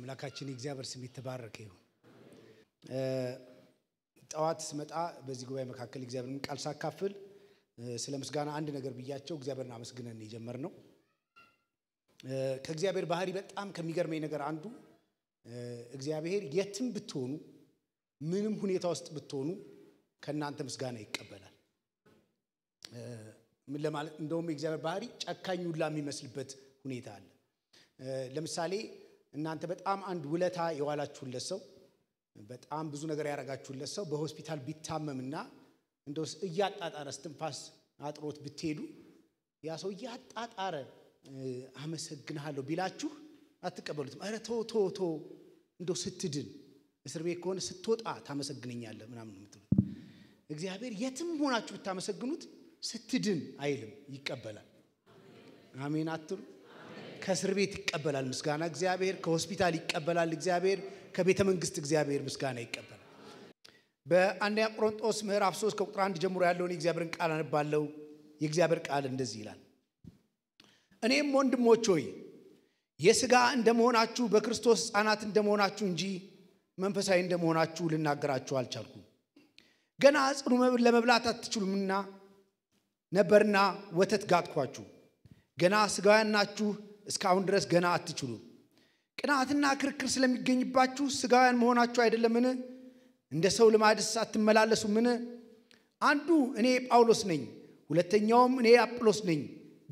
የአምላካችን የእግዚአብሔር ስም የተባረከ ይሁን። ጠዋት ስመጣ በዚህ ጉባኤ መካከል እግዚአብሔርን ቃል ሳካፍል ስለ ምስጋና አንድ ነገር ብያቸው እግዚአብሔርን አመስግነን የጀመርነው። ከእግዚአብሔር ባህሪ በጣም ከሚገርመኝ ነገር አንዱ እግዚአብሔር የትም ብትሆኑ ምንም ሁኔታ ውስጥ ብትሆኑ ከናንተ ምስጋና ይቀበላል። ምን ለማለት እንደውም የእግዚአብሔር ባህሪ ጨካኝ ሁላ የሚመስልበት ሁኔታ አለ። ለምሳሌ እናንተ በጣም አንድ ውለታ የዋላችሁለት ሰው በጣም ብዙ ነገር ያረጋችሁለት ሰው በሆስፒታል ቢታመምና እንደውስ እያጣጣረ እስትንፋስ አጥሮት ብትሄዱ ያ ሰው እያጣጣረ አመሰግናለሁ ቢላችሁ አትቀበሉትም። አረ ቶ እንደው ስትድን እስር ቤት ከሆነ ስትወጣ ታመሰግነኛለህ ምናምን የምትሉት። እግዚአብሔር የትም ሆናችሁ ብታመሰግኑት ስትድን አይልም፣ ይቀበላል። አሜን አትሉ? ከእስር ቤት ይቀበላል ምስጋና እግዚአብሔር፣ ከሆስፒታል ይቀበላል እግዚአብሔር፣ ከቤተ መንግስት እግዚአብሔር ምስጋና ይቀበላል። በአንደኛ ቆሮንቶስ ምዕራፍ 3 ከቁጥር 1 ጀምሮ ያለውን የእግዚአብሔርን ቃል አነባለሁ። የእግዚአብሔር ቃል እንደዚህ ይላል። እኔም ወንድሞች ሆይ የሥጋ እንደመሆናችሁ በክርስቶስ ሕፃናት እንደመሆናችሁ እንጂ መንፈሳዊ እንደመሆናችሁ ልናገራችሁ አልቻልኩም። ገና ጽኑ መብል ለመብላት አትችሉምና ነበርና ወተት ጋትኳችሁ። ገና ሥጋውያን ናችሁ፣ እስካሁን ድረስ ገና አትችሉም። ቅናትና ክርክር ስለሚገኝባችሁ ሥጋውያን መሆናችሁ አይደለምን? እንደ ሰው ልማድስ አትመላለሱምን? አንዱ እኔ ጳውሎስ ነኝ፣ ሁለተኛውም እኔ አጵሎስ ነኝ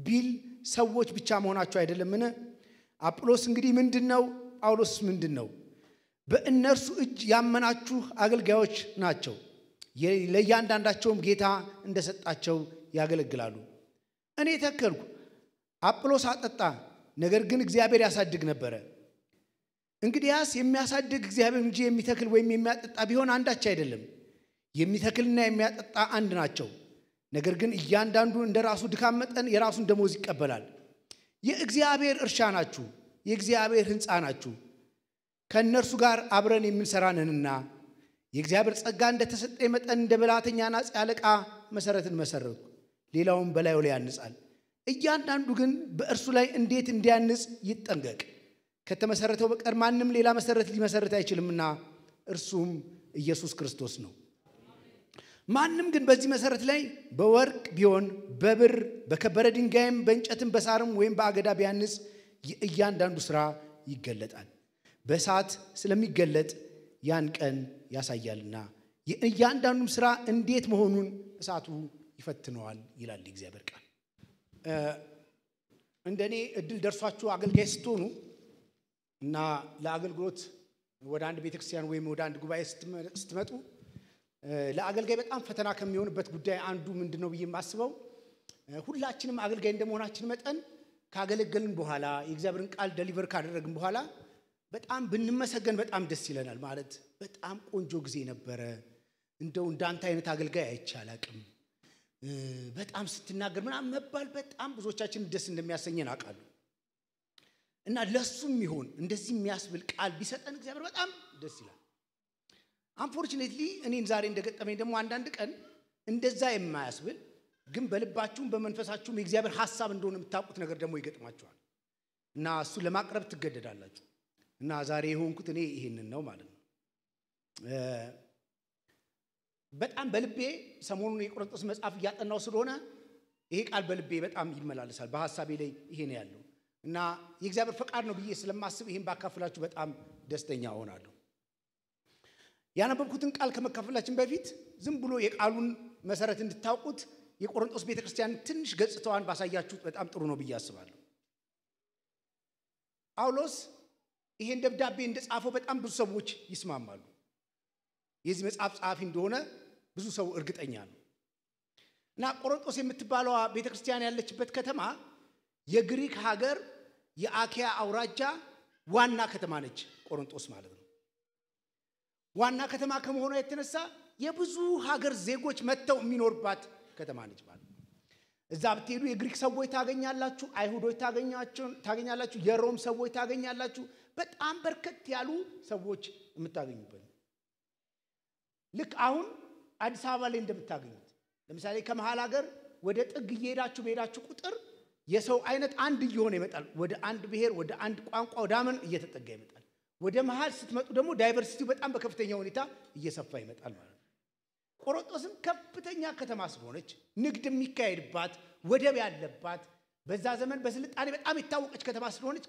ቢል ሰዎች ብቻ መሆናችሁ አይደለምን? አጵሎስ እንግዲህ ምንድነው? ጳውሎስ ምንድነው? በእነርሱ እጅ ያመናችሁ አገልጋዮች ናቸው። ለእያንዳንዳቸውም ጌታ እንደሰጣቸው ያገለግላሉ። እኔ ተከልኩ፣ አጵሎስ አጠጣ፣ ነገር ግን እግዚአብሔር ያሳድግ ነበር። እንግዲያስ የሚያሳድግ እግዚአብሔር እንጂ የሚተክል ወይም የሚያጠጣ ቢሆን አንዳች አይደለም። የሚተክልና የሚያጠጣ አንድ ናቸው። ነገር ግን እያንዳንዱ እንደራሱ ድካም መጠን የራሱን ደሞዝ ይቀበላል። የእግዚአብሔር እርሻ ናችሁ፣ የእግዚአብሔር ሕንፃ ናችሁ። ከእነርሱ ጋር አብረን የምንሰራ ነንና የእግዚአብሔር ጸጋ እንደተሰጠኝ መጠን እንደ ብልሃተኛ ናጺ አለቃ መሰረትን መሰረትኩ፣ ሌላውም በላዩ ላይ ያንጻል። እያንዳንዱ ግን በእርሱ ላይ እንዴት እንዲያንጽ ይጠንቀቅ። ከተመሰረተው በቀር ማንም ሌላ መሰረት ሊመሰረት አይችልምና እርሱም ኢየሱስ ክርስቶስ ነው። ማንም ግን በዚህ መሰረት ላይ በወርቅ ቢሆን በብር በከበረ ድንጋይም በእንጨትም በሳርም ወይም በአገዳ ቢያንጽ እያንዳንዱ ሥራ ይገለጣል፣ በእሳት ስለሚገለጥ ያን ቀን ያሳያልና እያንዳንዱም ሥራ እንዴት መሆኑን እሳቱ ይፈትነዋል ይላል የእግዚአብሔር ቃል። እንደኔ እድል ደርሷችሁ አገልጋይ ስትሆኑ እና ለአገልግሎት ወደ አንድ ቤተክርስቲያን ወይም ወደ አንድ ጉባኤ ስትመጡ ለአገልጋይ በጣም ፈተና ከሚሆንበት ጉዳይ አንዱ ምንድነው ብዬ የማስበው ሁላችንም አገልጋይ እንደመሆናችን መጠን ካገለገልን በኋላ የእግዚአብሔርን ቃል ዴሊቨር ካደረግን በኋላ በጣም ብንመሰገን በጣም ደስ ይለናል። ማለት በጣም ቆንጆ ጊዜ ነበረ፣ እንደው እንዳንተ አይነት አገልጋይ አይቻላቅም፣ በጣም ስትናገር ምናምን መባል በጣም ብዙዎቻችን ደስ እንደሚያሰኘን አውቃለሁ። እና ለሱም ይሁን እንደዚህ የሚያስብል ቃል ቢሰጠን እግዚአብሔር በጣም ደስ ይላል። አንፎርቹኔትሊ እኔን ዛሬ እንደገጠመኝ ደግሞ አንዳንድ ቀን እንደዛ የማያስብል ግን በልባችሁም በመንፈሳችሁም የእግዚአብሔር ሐሳብ እንደሆነ የምታውቁት ነገር ደግሞ ይገጥማችኋል እና እሱ ለማቅረብ ትገደዳላችሁ። እና ዛሬ የሆንኩት እኔ ይሄንን ነው ማለት ነው። በጣም በልቤ ሰሞኑን የቆሮንቶስ መጽሐፍ እያጠናው ስለሆነ ይሄ ቃል በልቤ በጣም ይመላለሳል። በሐሳቤ ላይ ይሄ ነው ያለው እና የእግዚአብሔር ፈቃድ ነው ብዬ ስለማስብ ይሄን ባካፍላችሁ በጣም ደስተኛ ሆናለሁ። ያነበብኩትን ቃል ከመካፈላችን በፊት ዝም ብሎ የቃሉን መሰረት እንድታውቁት የቆሮንቶስ ቤተክርስቲያን ትንሽ ገጽታዋን ባሳያችሁት በጣም ጥሩ ነው ብዬ አስባለሁ። ጳውሎስ ይሄን ደብዳቤ እንደጻፈው በጣም ብዙ ሰዎች ይስማማሉ። የዚህ መጽሐፍ ጸሐፊ እንደሆነ ብዙ ሰው እርግጠኛ ነው። እና ቆሮንቶስ የምትባለው ቤተክርስቲያን ያለችበት ከተማ የግሪክ ሀገር የአኪያ አውራጃ ዋና ከተማ ነች። ቆሮንቶስ ማለት ነው። ዋና ከተማ ከመሆኗ የተነሳ የብዙ ሀገር ዜጎች መጥተው የሚኖርባት ከተማ ነች ማለት ነው። እዛ ብትሄዱ የግሪክ ሰዎች ታገኛላችሁ፣ አይሁዶች ታገኛላችሁ፣ የሮም ሰዎች ታገኛላችሁ። በጣም በርከት ያሉ ሰዎች የምታገኙበት ልክ አሁን አዲስ አበባ ላይ እንደምታገኙት ለምሳሌ ከመሃል ሀገር ወደ ጥግ እየሄዳችሁ ቁጥር የሰው አይነት አንድ እየሆነ ይመጣል። ወደ አንድ ብሔር፣ ወደ አንድ ቋንቋ፣ ወደ አመን እየተጠጋ ይመጣል። ወደ መሃል ስትመጡ ደግሞ ዳይቨርሲቲው በጣም በከፍተኛ ሁኔታ እየሰፋ ይመጣል ማለት ነው። ቆሮንቶስም ከፍተኛ ከተማ ስለሆነች ንግድ የሚካሄድባት ወደብ ያለባት በዛ ዘመን በስልጣኔ በጣም የታወቀች ከተማ ስለሆነች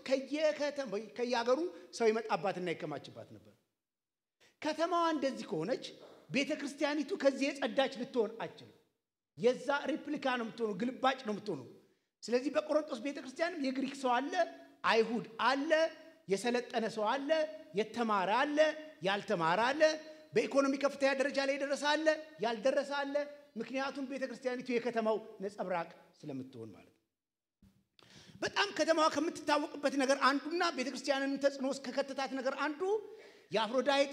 ከየሀገሩ ሰው ይመጣባትና ይከማችባት ነበር። ከተማዋ እንደዚህ ከሆነች ቤተክርስቲያኒቱ ከዚህ የጸዳች ልትሆን አትችልም። የዛ ሪፕሊካ ነው የምትሆነው፣ ግልባጭ ነው የምትሆነው። ስለዚህ በቆሮንቶስ ቤተክርስቲያንም የግሪክ ሰው አለ፣ አይሁድ አለ፣ የሰለጠነ ሰው አለ፣ የተማረ አለ፣ ያልተማረ አለ፣ በኢኮኖሚ ከፍተኛ ደረጃ ላይ የደረሰ አለ፣ ያልደረሰ አለ። ምክንያቱም ቤተክርስቲያኒቱ የከተማው ነጸብራቅ ስለምትሆን ማለት ነው። በጣም ከተማዋ ከምትታወቅበት ነገር አንዱና ቤተክርስቲያንን ተጽዕኖ ውስጥ ከከተታት ነገር አንዱ የአፍሮዳይት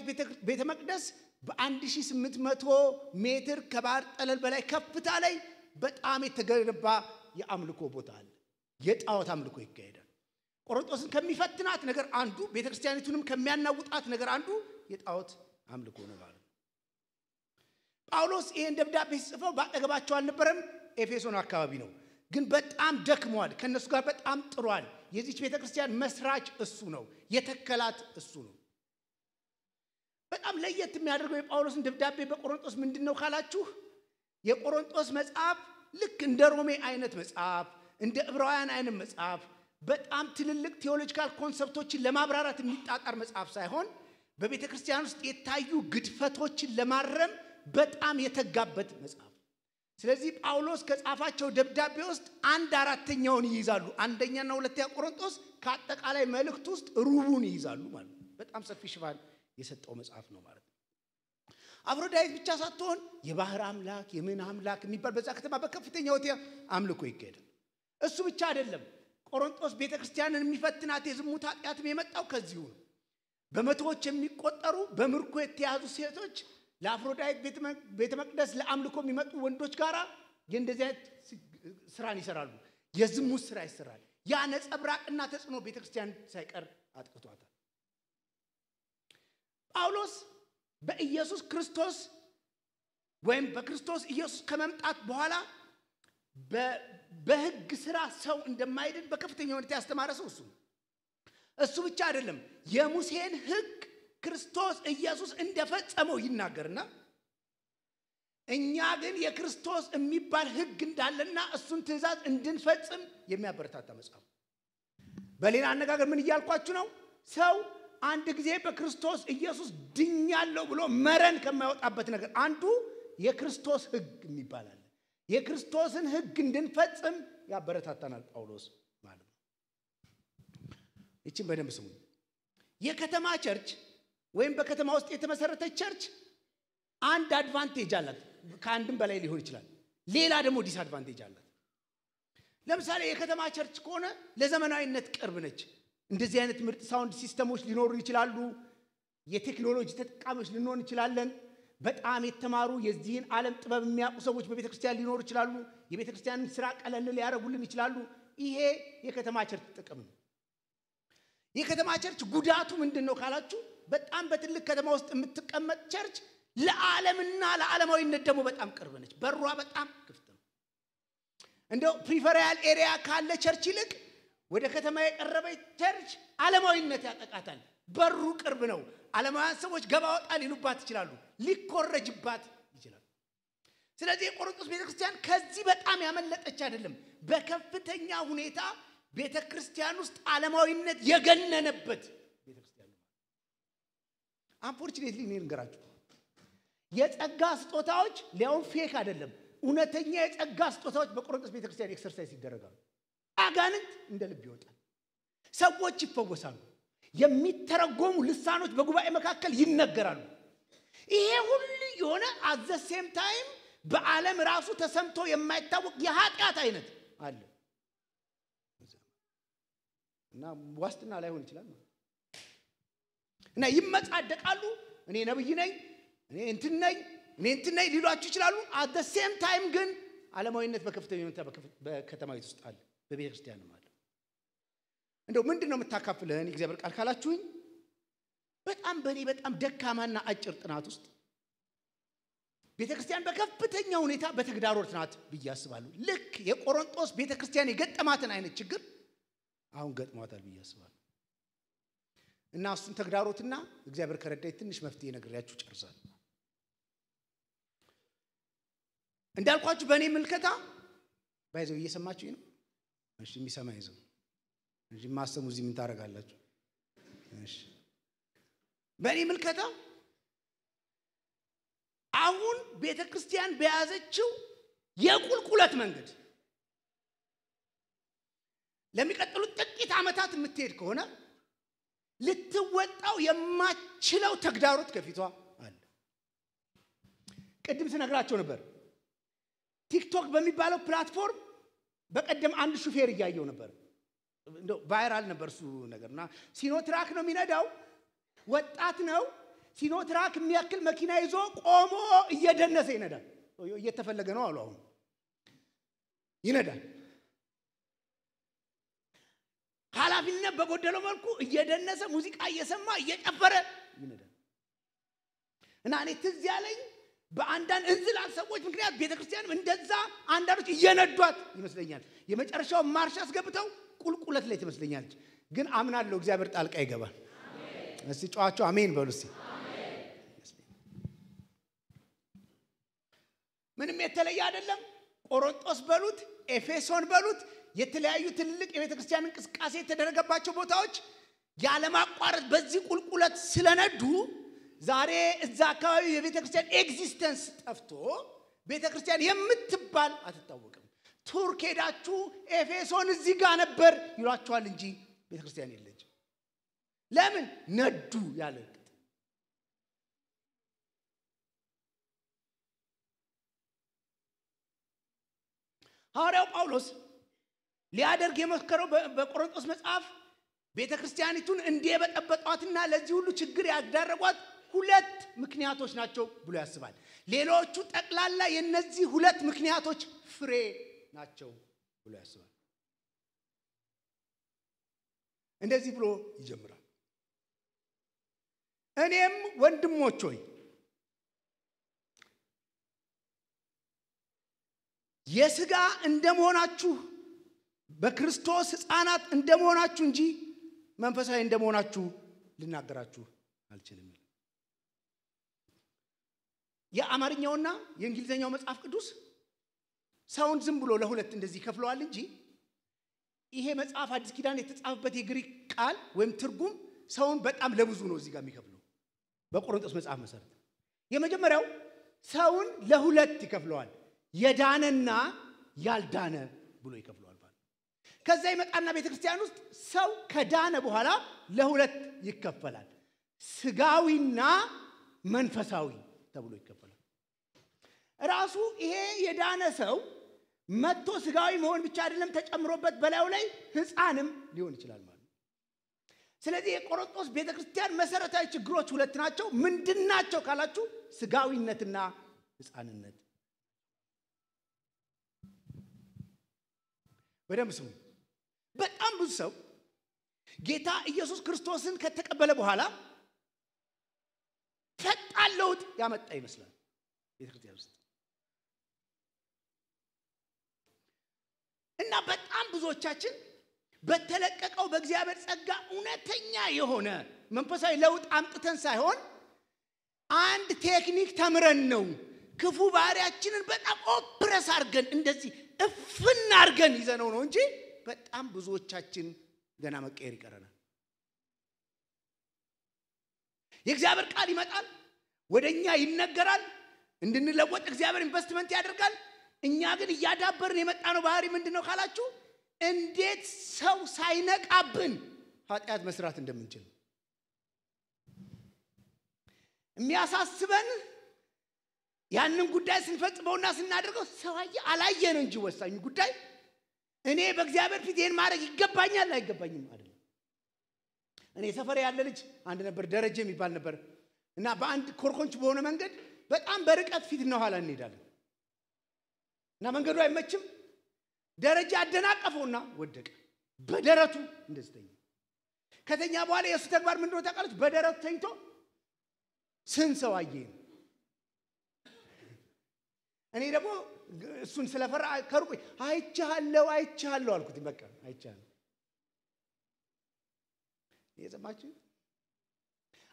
ቤተ መቅደስ በ1800 ሜትር ከባህር ጠለል በላይ ከፍታ ላይ በጣም የተገነባ የአምልኮ ቦታ አለ። የጣዖት አምልኮ ይካሄዳል። ቆሮንቶስን ከሚፈትናት ነገር አንዱ ቤተክርስቲያኒቱንም ከሚያናውጣት ነገር አንዱ የጣዖት አምልኮ ነው ማለት ነው። ጳውሎስ ይሄን ደብዳቤ ሲጽፈው ባጠገባቸው አልነበረም፣ ኤፌሶን አካባቢ ነው። ግን በጣም ደክሟል፣ ከነሱ ጋር በጣም ጥሯል። የዚች ቤተክርስቲያን መስራች እሱ ነው፣ የተከላት እሱ ነው። በጣም ለየት የሚያደርገው የጳውሎስን ደብዳቤ በቆሮንቶስ ምንድነው ካላችሁ የቆሮንቶስ መጽሐፍ ልክ እንደ ሮሜ አይነት መጽሐፍ እንደ ዕብራውያን አይነት መጽሐፍ በጣም ትልልቅ ቴዎሎጂካል ኮንሰፕቶችን ለማብራራት የሚጣጣር መጽሐፍ ሳይሆን በቤተክርስቲያን ውስጥ የታዩ ግድፈቶችን ለማረም በጣም የተጋበት መጽሐፍ። ስለዚህ ጳውሎስ ከጻፋቸው ደብዳቤ ውስጥ 1/4ኛውን ይይዛሉ። አንደኛና ሁለተኛ ቆሮንቶስ ከአጠቃላይ መልእክት ውስጥ ሩቡን ይይዛሉ ማለት ነው። በጣም ሰፊ ሽፋን የሰጠው መጽሐፍ ነው ማለት ነው። አፍሮዳይት ብቻ ሳትሆን የባህር አምላክ የምን አምላክ የሚባል በዛ ከተማ በከፍተኛ ሁኔታ አምልኮ ይካሄዳል። እሱ ብቻ አይደለም። ቆሮንቶስ ቤተክርስቲያንን የሚፈትናት የዝሙት ኃጢአትም የመጣው ከዚሁ ነው። በመቶዎች የሚቆጠሩ በምርኮ የተያዙ ሴቶች ለአፍሮዳይት ቤተ መቅደስ ለአምልኮ የሚመጡ ወንዶች ጋራ የእንደዚህ አይነት ስራን ይሰራሉ። የዝሙት ስራ ይሰራል። ያ ነጸብራቅና ተጽዕኖ ቤተክርስቲያን ሳይቀር አጥቅቷታል። ጳውሎስ በኢየሱስ ክርስቶስ ወይም በክርስቶስ ኢየሱስ ከመምጣት በኋላ በሕግ ስራ ሰው እንደማይድን በከፍተኛ ሁኔታ ያስተማረ ሰው እሱ ብቻ አይደለም። የሙሴን ሕግ ክርስቶስ ኢየሱስ እንደፈጸመው ይናገርና እኛ ግን የክርስቶስ የሚባል ሕግ እንዳለና እሱን ትእዛዝ እንድንፈጽም የሚያበረታታ መጽሐፍ። በሌላ አነጋገር ምን እያልኳችሁ ነው? ሰው አንድ ጊዜ በክርስቶስ ኢየሱስ ድኛለሁ ብሎ መረን ከማይወጣበት ነገር አንዱ የክርስቶስ ሕግ የሚባል አለ። የክርስቶስን ሕግ እንድንፈጽም ያበረታታናል ጳውሎስ ማለት ነው። እቺን በደንብ ስሙ። የከተማ ቸርች ወይም በከተማ ውስጥ የተመሰረተች ቸርች አንድ አድቫንቴጅ አላት፣ ከአንድም በላይ ሊሆን ይችላል። ሌላ ደግሞ ዲስአድቫንቴጅ አላት። ለምሳሌ የከተማ ቸርች ከሆነ ለዘመናዊነት ቅርብ ነች። እንደዚህ አይነት ምርጥ ሳውንድ ሲስተሞች ሊኖሩ ይችላሉ። የቴክኖሎጂ ተጠቃሚዎች ልንሆን እንችላለን። በጣም የተማሩ የዚህን ዓለም ጥበብ የሚያውቁ ሰዎች በቤተክርስቲያን ሊኖሩ ይችላሉ። የቤተክርስቲያንን ስራ ቀለል ሊያደርጉልን ይችላሉ። ይሄ የከተማ ቸርች ጥቅም ነው። የከተማ ቸርች ጉዳቱ ምንድነው ካላችሁ በጣም በትልቅ ከተማ ውስጥ የምትቀመጥ ቸርች ለዓለምና ለዓለማዊነት ደግሞ በጣም ቅርብ ነች። በሯ በጣም ክፍት ነው። እንደው ፕሪፈራል ኤሪያ ካለ ቸርች ይልቅ ወደ ከተማ የቀረበች ቸርች ዓለማዊነት ያጠቃታል። በሩ ቅርብ ነው። ዓለማውያን ሰዎች ገባ ወጣ ሊሉባት ይችላሉ፣ ሊኮረጅባት ይችላል። ስለዚህ የቆሮንቶስ ቤተክርስቲያን ከዚህ በጣም ያመለጠች አይደለም። በከፍተኛ ሁኔታ ቤተክርስቲያን ውስጥ ዓለማዊነት የገነነበት ቤተክርስቲያን ነው። አንፎርቹኔትሊ እኔ ልንገራችሁ የጸጋ ስጦታዎች ሊያውም ፌክ አይደለም፣ እውነተኛ የጸጋ ስጦታዎች በቆሮንቶስ ቤተክርስቲያን ኤክሰርሳይዝ ይደረጋሉ። አጋንንት እንደ ልብ ይወጣል፣ ሰዎች ይፈወሳሉ፣ የሚተረጎሙ ልሳኖች በጉባኤ መካከል ይነገራሉ። ይሄ ሁሉ የሆነ at the same time በዓለም ራሱ ተሰምቶ የማይታወቅ የኃጢአት አይነት አለ እና ዋስትና ላይሆን ይችላል እና ይመጻደቃሉ። እኔ ነብይ ነኝ፣ እኔ እንትን ነኝ ሊሏችሁ ይችላሉ። at the same time ግን ዓለማዊነት በከፍተኛ ሁኔታ በከተማይቱ ውስጥ አለ፣ በቤተክርስቲያንም አለ። እንደው ምንድነው የምታካፍለን እግዚአብሔር ቃል ካላችሁኝ በጣም በጣም ደካማና አጭር ጥናት ውስጥ ቤተክርስቲያን በከፍተኛ ሁኔታ በተግዳሮት ናት ብዬ አስባለሁ። ልክ የቆሮንቶስ ቤተክርስቲያን የገጠማትን አይነት ችግር አሁን ገጥሟታል ብዬ አስባለሁ። እና እሱን ተግዳሮትና እግዚአብሔር ከረዳይ ትንሽ መፍትሄ ነግሬያችሁ ጨርሳለሁ። እንዳልኳችሁ በእኔ ምልከታ ባይዘው እየሰማችሁ ነው? እሺ የሚሰማ ይዘው እንጂ ማሰሙ እዚህ ምን ታረጋላችሁ? እሺ በእኔ ምልከታ አሁን ቤተክርስቲያን በያዘችው የቁልቁለት መንገድ ለሚቀጥሉት ጥቂት ዓመታት የምትሄድ ከሆነ ልትወጣው የማትችለው ተግዳሮት ከፊቷ አለ። ቅድም ስነግራችሁ ነበር ቲክቶክ በሚባለው ፕላትፎርም በቀደም አንድ ሹፌር እያየው ነበር። እንደው ቫይራል ነበር እሱ ነገርና ሲኖትራክ ነው የሚነዳው፣ ወጣት ነው። ሲኖትራክ የሚያክል መኪና ይዞ ቆሞ እየደነሰ ይነዳል። እየተፈለገ ነው አሉ። አሁን ይነዳል። ኃላፊነት በጎደለው መልኩ እየደነሰ ሙዚቃ እየሰማ እየጨፈረ ይነዳል። እና እኔ ትዝ ያለኝ በአንዳንድ እንዝላል ሰዎች ምክንያት ቤተክርስቲያንም እንደዛ አንዳንዶች እየነዷት ይመስለኛል። የመጨረሻው ማርሽ አስገብተው ቁልቁለት ላይ ትመስለኛለች። ግን አምናለሁ እግዚአብሔር ጣልቃ ይገባል። አሜን። እስቲ ጫዋቸው አሜን በሉ እስቲ። አሜን። ምንም የተለየ አይደለም። ቆሮንቶስ በሉት ኤፌሶን በሉት የተለያዩ ትልልቅ የቤተክርስቲያን እንቅስቃሴ የተደረገባቸው ቦታዎች ያለማቋረጥ በዚህ ቁልቁለት ስለነዱ ዛሬ እዛ አካባቢ የቤተክርስቲያን ኤግዚስተንስ ጠፍቶ ቤተክርስቲያን የምትባል አትታወቅም። ቱርክ ሄዳችሁ ኤፌሶን እዚህ ጋር ነበር ይሏችኋል እንጂ ቤተክርስቲያን የለችም። ለምን ነዱ ያለ ሐዋርያው ጳውሎስ ሊያደርግ የመከረው በቆሮንቶስ መጽሐፍ ቤተክርስቲያኒቱን እንዲበጠበጧትና ለዚህ ሁሉ ችግር ያዳረጓት ሁለት ምክንያቶች ናቸው ብሎ ያስባል። ሌሎቹ ጠቅላላ የነዚህ ሁለት ምክንያቶች ፍሬ ናቸው ብሎ ያስባል። እንደዚህ ብሎ ይጀምራል። እኔም ወንድሞች ሆይ የሥጋ እንደመሆናችሁ በክርስቶስ ሕፃናት እንደመሆናችሁ እንጂ መንፈሳዊ እንደመሆናችሁ ልናገራችሁ አልችልም። የአማርኛውና የእንግሊዘኛው መጽሐፍ ቅዱስ ሰውን ዝም ብሎ ለሁለት እንደዚህ ከፍለዋል እንጂ ይሄ መጽሐፍ አዲስ ኪዳን የተጻፈበት የግሪክ ቃል ወይም ትርጉም ሰውን በጣም ለብዙ ነው እዚህ ጋር የሚከፍለው። በቆሮንቶስ መጽሐፍ መሰረት የመጀመሪያው ሰውን ለሁለት ይከፍለዋል፣ የዳነና ያልዳነ ብሎ ይከፍለዋል። ከዛ ይመጣና ቤተክርስቲያን ውስጥ ሰው ከዳነ በኋላ ለሁለት ይከፈላል፣ ስጋዊና መንፈሳዊ ተብሎ ይከፈላል። ራሱ ይሄ የዳነ ሰው መጥቶ ስጋዊ መሆን ብቻ አይደለም ተጨምሮበት በላዩ ላይ ሕፃንም ሊሆን ይችላል ማለት ነው። ስለዚህ የቆሮንቶስ ቤተክርስቲያን መሰረታዊ ችግሮች ሁለት ናቸው። ምንድናቸው ካላችሁ ስጋዊነትና ሕፃንነት። በደንብ ስሙ። በጣም ብዙ ሰው ጌታ ኢየሱስ ክርስቶስን ከተቀበለ በኋላ ፈጣን ለውጥ ያመጣ ይመስላል ቤተክርስቲያን ውስጥ እና በጣም ብዙዎቻችን በተለቀቀው በእግዚአብሔር ጸጋ እውነተኛ የሆነ መንፈሳዊ ለውጥ አምጥተን ሳይሆን አንድ ቴክኒክ ተምረን ነው ክፉ ባህሪያችንን በጣም ኦፕረስ አድርገን እንደዚህ እፍና አድርገን ይዘነው ነው እንጂ በጣም ብዙዎቻችን ገና መቀየር ይቀረናል። የእግዚአብሔር ቃል ይመጣል፣ ወደኛ ይነገራል፣ እንድንለወጥ እግዚአብሔር ኢንቨስትመንት ያደርጋል። እኛ ግን እያዳበርን የመጣነው ባህሪ ምንድነው ካላችሁ እንዴት ሰው ሳይነቃብን ኃጢአት መስራት እንደምንችል የሚያሳስበን ያንን ጉዳይ ስንፈጽመውና ስናደርገው ሰው አላየን እንጂ ወሳኙ ጉዳይ እኔ በእግዚአብሔር ፊት ይሄን ማድረግ ይገባኛል አይገባኝም አይደለም። እኔ ሰፈር ያለ ልጅ አንድ ነበር ደረጀ የሚባል ነበር እና በአንድ ኮርኮንች በሆነ መንገድ በጣም በርቀት ፊት ነው ኋላ እንሄዳለን እና መንገዱ አይመችም። ደረጃ አደናቀፈውና ወደቀ። በደረቱ እንደዚህ ተኛ። ከተኛ በኋላ የሱ ተግባር ምንድነው ታውቃላችሁ? በደረቱ ተኝቶ ስንሰው አየኝ። እኔ ደግሞ እሱን ስለፈራ ከሩቅ አይቻለሁ አልኩት። በቃ አይቻለሁ። የሰማችሁ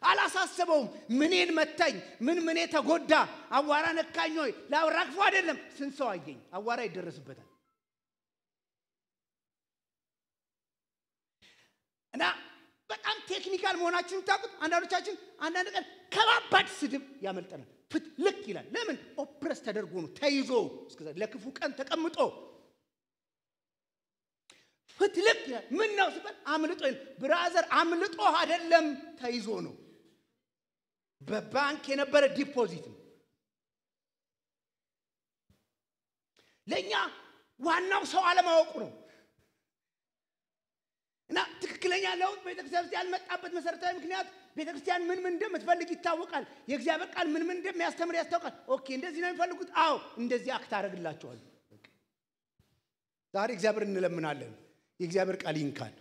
አላሳሰበውም። ምኔን መታኝ፣ ምኔ ተጎዳ፣ አዋራ ነካኝ ወይ ላውራክፎ አይደለም። ስንት ሰው አየኝ፣ አዋራ ይደረስበታል። እና በጣም ቴክኒካል መሆናችንን ታውቁት። አንዳንዶቻችን አንዳንድ ቀን ከባባድ ስድብ ያመልጠናል። ፍትልክ ይላል። ለምን? ኦፕረስ ተደርጎ ነው፣ ተይዞ እስከዛ ለክፉ ቀን ተቀምጦ ፍትልክ ይላል። ምን ነው ሲባል አምልጦ ይላል። ብራዘር አምልጦ አይደለም፣ ተይዞ ነው። በባንክ የነበረ ዲፖዚት ነው። ለኛ ዋናው ሰው አለማወቁ ነው። እና ትክክለኛ ለውጥ ቤተክርስቲያን ያልመጣበት መሰረታዊ ምክንያት ቤተክርስቲያን ምን እንደምትፈልግ ይታወቃል። የእግዚአብሔር ቃል ምን እንደሚያስተምር ያስታውቃል። ኦኬ እንደዚህ ነው የሚፈልጉት፣ አዎ እንደዚህ አክት አደርግላቸዋለሁ። ዛሬ እግዚአብሔር እንለምናለን፣ የእግዚአብሔር ቃል ይንካል።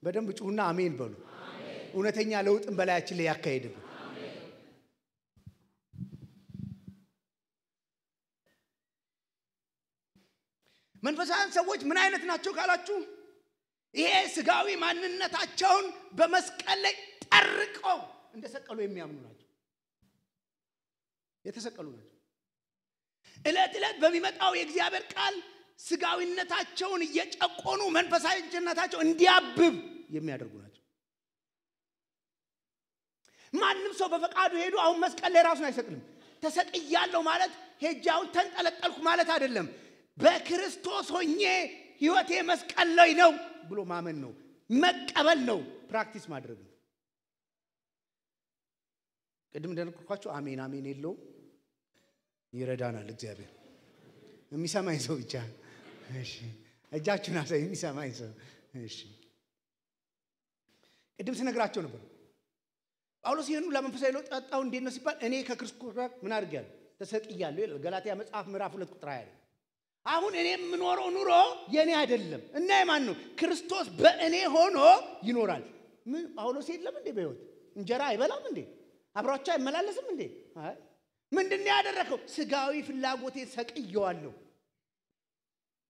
በደንብ ጩሁና አሜን በሉ። እውነተኛ ለውጥን በላያችን ላይ ያካሄድብን። መንፈሳውያን ሰዎች ምን አይነት ናቸው ካላችሁ ይሄ ስጋዊ ማንነታቸውን በመስቀል ላይ ጠርቀው እንደሰቀሉ የሚያምኑ ናቸው። የተሰቀሉ ናቸው። እለት በሚመጣው የእግዚአብሔር ቃል ስጋዊነታቸውን እየጨቆኑ መንፈሳዊነታቸው እንዲያብብ የሚያደርጉ ናቸው። ማንም ሰው በፈቃዱ ሄዶ አሁን መስቀል ላይ ራሱን አይሰቅልም። ተሰቅያለሁ ማለት ሄጃውን ተንጠለጠልኩ ማለት አይደለም። በክርስቶስ ሆኜ ህይወቴ መስቀል ላይ ነው ብሎ ማመን ነው፣ መቀበል ነው፣ ፕራክቲስ ማድረግ ነው። ቅድም እንደነገርኳችሁ አሜን አሜን የለውም። ይረዳናል እግዚአብሔር። የሚሰማኝ ሰው ብቻ እሺ፣ እጃችሁን አሳይ። የሚሰማኝ ሰው እሺ። ቅድም ስነግራቸው ነበር ጳውሎስ ይሄን ለመንፈሳዊ ለውጥ አጣው እንዴት ነው ሲባል እኔ ከክርስቶስ ጋር ምን አድርጋለሁ? ተሰቅያለሁ ይላል ገላትያ መጽሐፍ ምዕራፍ 2 ቁጥር 20 ላይ። አሁን እኔ የምኖረው ኑሮ የኔ አይደለም እና የማን ነው? ክርስቶስ በእኔ ሆኖ ይኖራል። ምን ጳውሎስ የለም እንዴ በህይወት እንጀራ አይበላም እንዴ? አብሯቸው አይመላለስም እንዴ? አይ ምንድነው ያደረከው? ስጋዊ ፍላጎቴን ሰቅየዋለሁ።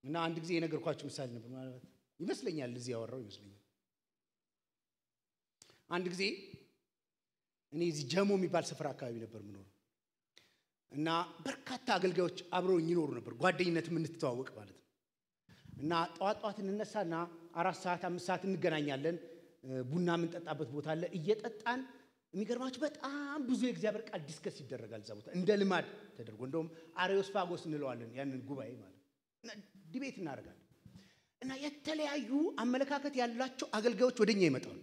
እና አንድ ጊዜ የነገርኳችሁ ምሳሌ ነበር ማለት ይመስለኛል፣ እዚህ ያወራው ይመስለኛል። አንድ ጊዜ እኔ እዚህ ጀሞ የሚባል ስፍራ አካባቢ ነበር ምኖር እና በርካታ አገልጋዮች አብረው ይኖሩ ነበር፣ ጓደኝነት ምን ተተዋወቅ ማለት ነው። እና ጧት እንነሳና 4 ሰዓት 5 ሰዓት እንገናኛለን። ቡና ምን ጠጣበት ቦታ አለ። እየጠጣን የሚገርማችሁ በጣም ብዙ የእግዚአብሔር ቃል ዲስከስ ይደረጋል እዛ ቦታ እንደ ልማድ ተደርጎ። እንደውም አሪዮስፋጎስ እንለዋለን ያንን ጉባኤ ማለት እና ዲቤት እናደርጋለን። እና የተለያዩ አመለካከት ያላቸው አገልጋዮች ወደኛ ይመጣሉ።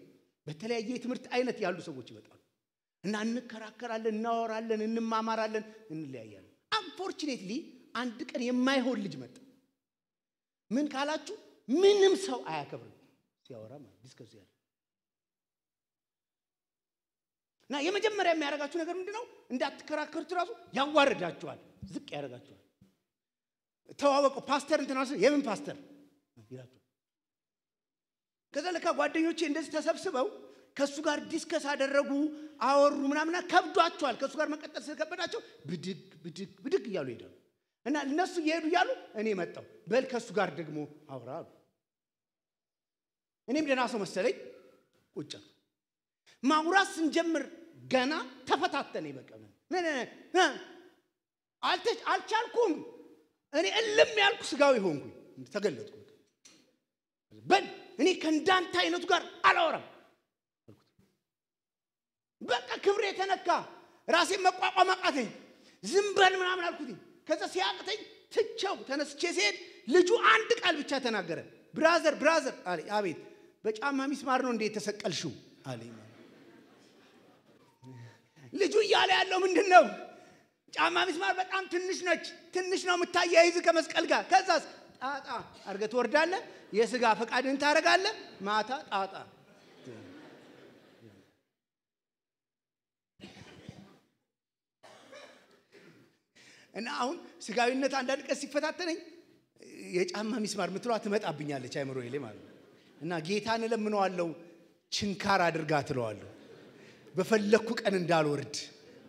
በተለያየ የትምህርት አይነት ያሉ ሰዎች ይመጣሉ። እና እንከራከራለን፣ እናወራለን፣ እንማማራለን፣ እንለያያለን። አንፎርቹኔትሊ አንድ ቀን የማይሆን ልጅ መጣ። ምን ካላችሁ ምንም ሰው አያከብርም ሲያወራ ማለት ዲስከስ ያለ። እና የመጀመሪያ የሚያደርጋችሁ ነገር ምንድነው? እንዳትከራከሩት ራሱ ያዋርዳችኋል፣ ዝቅ ያደርጋችኋል። ተዋወቁ ፓስተር እንትናስ የምን ፓስተር ይላችሁ። ከዛ ለካ ጓደኞቼ እንደዚህ ተሰብስበው ከሱ ጋር ዲስከስ አደረጉ፣ አወሩ ምናምና ከብዷቸዋል። ከሱ ጋር መቀጠል ስለከበዳቸው ብድግ እያሉ ሄዳሉ። እና እነሱ እየሄዱ እያሉ እኔ መጣሁ። በል ከሱ ጋር ደግሞ አውራ አሉ። እኔም ደህና ሰው መሰለኝ ቁጭ ማውራት ስንጀምር ገና ተፈታተነ። ይበቃል አልቻልኩም። እኔ እልም ያልኩ ስጋዊ ሆንኩኝ፣ ተገለጥኩ። በል እኔ ከእንዳንተ አይነቱ ጋር አላወራም። በቃ ክብሬ ተነካ፣ ራሴን መቋቋም አቃተኝ። ዝም በል ምናምን አልኩት። ከዛ ሲያቅተኝ ትቼው ተነስቼ ሲሄድ ልጁ አንድ ቃል ብቻ ተናገረ። ብራዘር አለ። አቤት። በጫማ ሚስማር ነው እንዴ ተሰቀልሽው አለኝ። ልጁ እያለ ያለው ምንድነው? ጫማ ሚስማር በጣም ትንሽ ነች፣ ትንሽ ነው የምታያይዝ ከመስቀል ጋር። ከዛስ ጣጣ አርገህ ትወርዳለህ፣ የሥጋ ፈቃድን ታረጋለህ፣ ማታ ጣጣ። እና አሁን ስጋዊነት አንዳንድ ቀን ሲፈታተነኝ የጫማ ሚስማር ምትሏ ትመጣብኛለች አይምሮዬ ላይ ማለት ነው። እና ጌታን ለምነዋለሁ ችንካር አድርጋ ትለዋለሁ፣ በፈለኩ ቀን እንዳልወርድ፣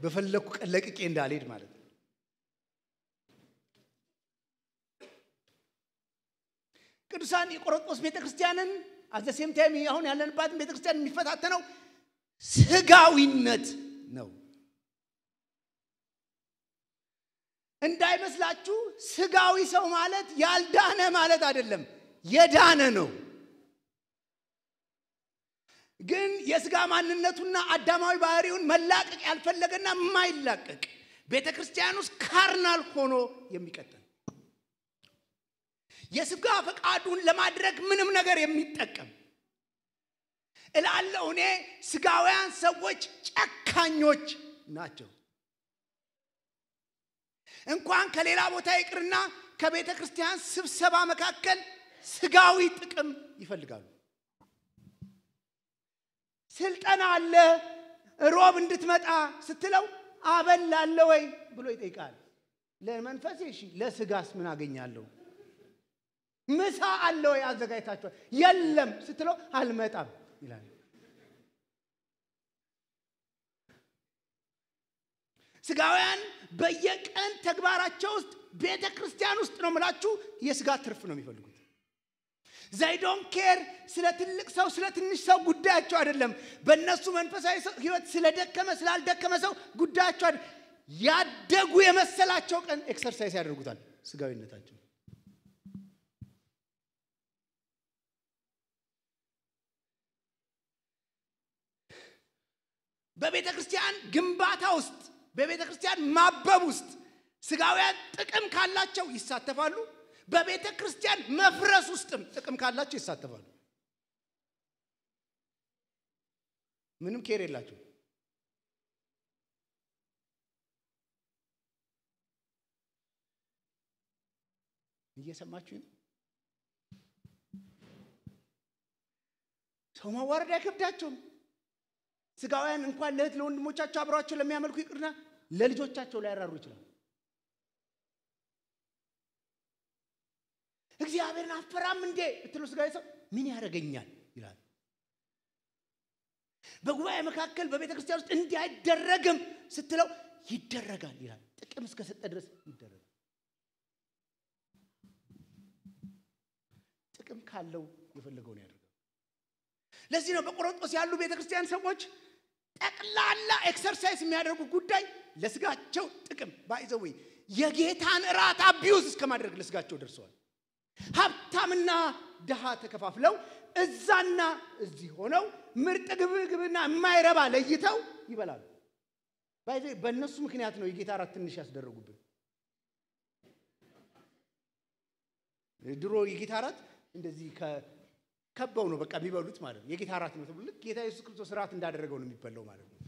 በፈለኩ ቀን ለቅቄ እንዳልሄድ ማለት ነው። ቅዱሳን የቆሮንቶስ ቤተክርስቲያንን አዘሴም ታይም አሁን ያለንባት ቤተክርስቲያን የሚፈታተነው ስጋዊነት ነው። እንዳይመስላችሁ ስጋዊ ሰው ማለት ያልዳነ ማለት አይደለም፣ የዳነ ነው። ግን የስጋ ማንነቱና አዳማዊ ባህሪውን መላቀቅ ያልፈለገና የማይላቀቅ ቤተክርስቲያን ውስጥ ካርናል ሆኖ የሚቀጥል የስጋ ፈቃዱን ለማድረግ ምንም ነገር የሚጠቀም እላለሁ። እኔ ስጋውያን ሰዎች ጨካኞች ናቸው። እንኳን ከሌላ ቦታ ይቅርና ከቤተክርስቲያን ስብሰባ መካከል ስጋዊ ጥቅም ይፈልጋሉ። ስልጣን አለ ሮብ እንድትመጣ ስትለው አበላለ ወይ ብሎ ይጠይቃል። ለመንፈስ እሺ ለስጋስ ምን አገኛለሁ? ምሳ አለ ወይ አዘጋጅታችኋል? የለም ስትለው አልመጣም ይላል። ስጋውያን በየቀን ተግባራቸው ውስጥ ቤተክርስቲያን ውስጥ ነው ማለት የስጋ ትርፍ ነው የሚፈልጉት። they don't care ስለ ትልቅ ሰው ስለ ትንሽ ሰው ጉዳያቸው አይደለም። በእነሱ መንፈሳዊ ህይወት ስለ ደከመ ስላልደከመ ሰው ጉዳያቸው አይደለም። ያደጉ የመሰላቸው ቀን ኤክሰርሳይዝ ያደርጉታል ስጋዊነታቸው። በቤተክርስቲያን ግንባታ ውስጥ በቤተክርስቲያን ማበብ ውስጥ ስጋውያን ጥቅም ካላቸው ይሳተፋሉ። በቤተክርስቲያን መፍረስ ውስጥም ጥቅም ካላቸው ይሳተፋሉ። ምንም ኬር የላቸው። እየሰማችሁ ነው? ሰው ማዋረድ አይከብዳቸውም። ስጋውያን እንኳን ለእህት ለወንድሞቻቸው አብረዋቸው ለሚያመልኩ ይቅርና ለልጆቻቸው ላይ ያራሩ ይችላል። እግዚአብሔርን አፈራም እንዴ ብትሉ ስጋዊ ሰው ምን ያረጋኛል ይላል። በጉባኤ መካከል በቤተክርስቲያን ውስጥ እንዲህ አይደረግም ስትለው ይደረጋል ይላል። ጥቅም እስከሰጠ ድረስ ይደረጋል። ጥቅም ካለው የፈለገውን ያደርጋል። ለዚህ ነው በቆሮንቶስ ያሉ ቤተክርስቲያን ሰዎች ጠቅላላ ኤክሰርሳይዝ የሚያደርጉ ጉዳይ ለስጋቸው ጥቅም ባይዘው የጌታን ራት አቢዩዝ እስከማድረግ ለስጋቸው ደርሰዋል። ሀብታምና ደሃ ተከፋፍለው እዛና እዚህ ሆነው ምርጥ ግብግብና የማይረባ ለይተው ይበላሉ። ባይዘው በእነሱ ምክንያት ነው የጌታ ራት ትንሽ ያስደረጉብን። ድሮ የጌታ ራት እንደዚህ ከበው ነው በቃ የሚበሉት ማለት ነው። የጌታ ራት ነው ተብሎ ጌታ ኢየሱስ ክርስቶስ ራት እንዳደረገው ነው የሚበላው ማለት ነው።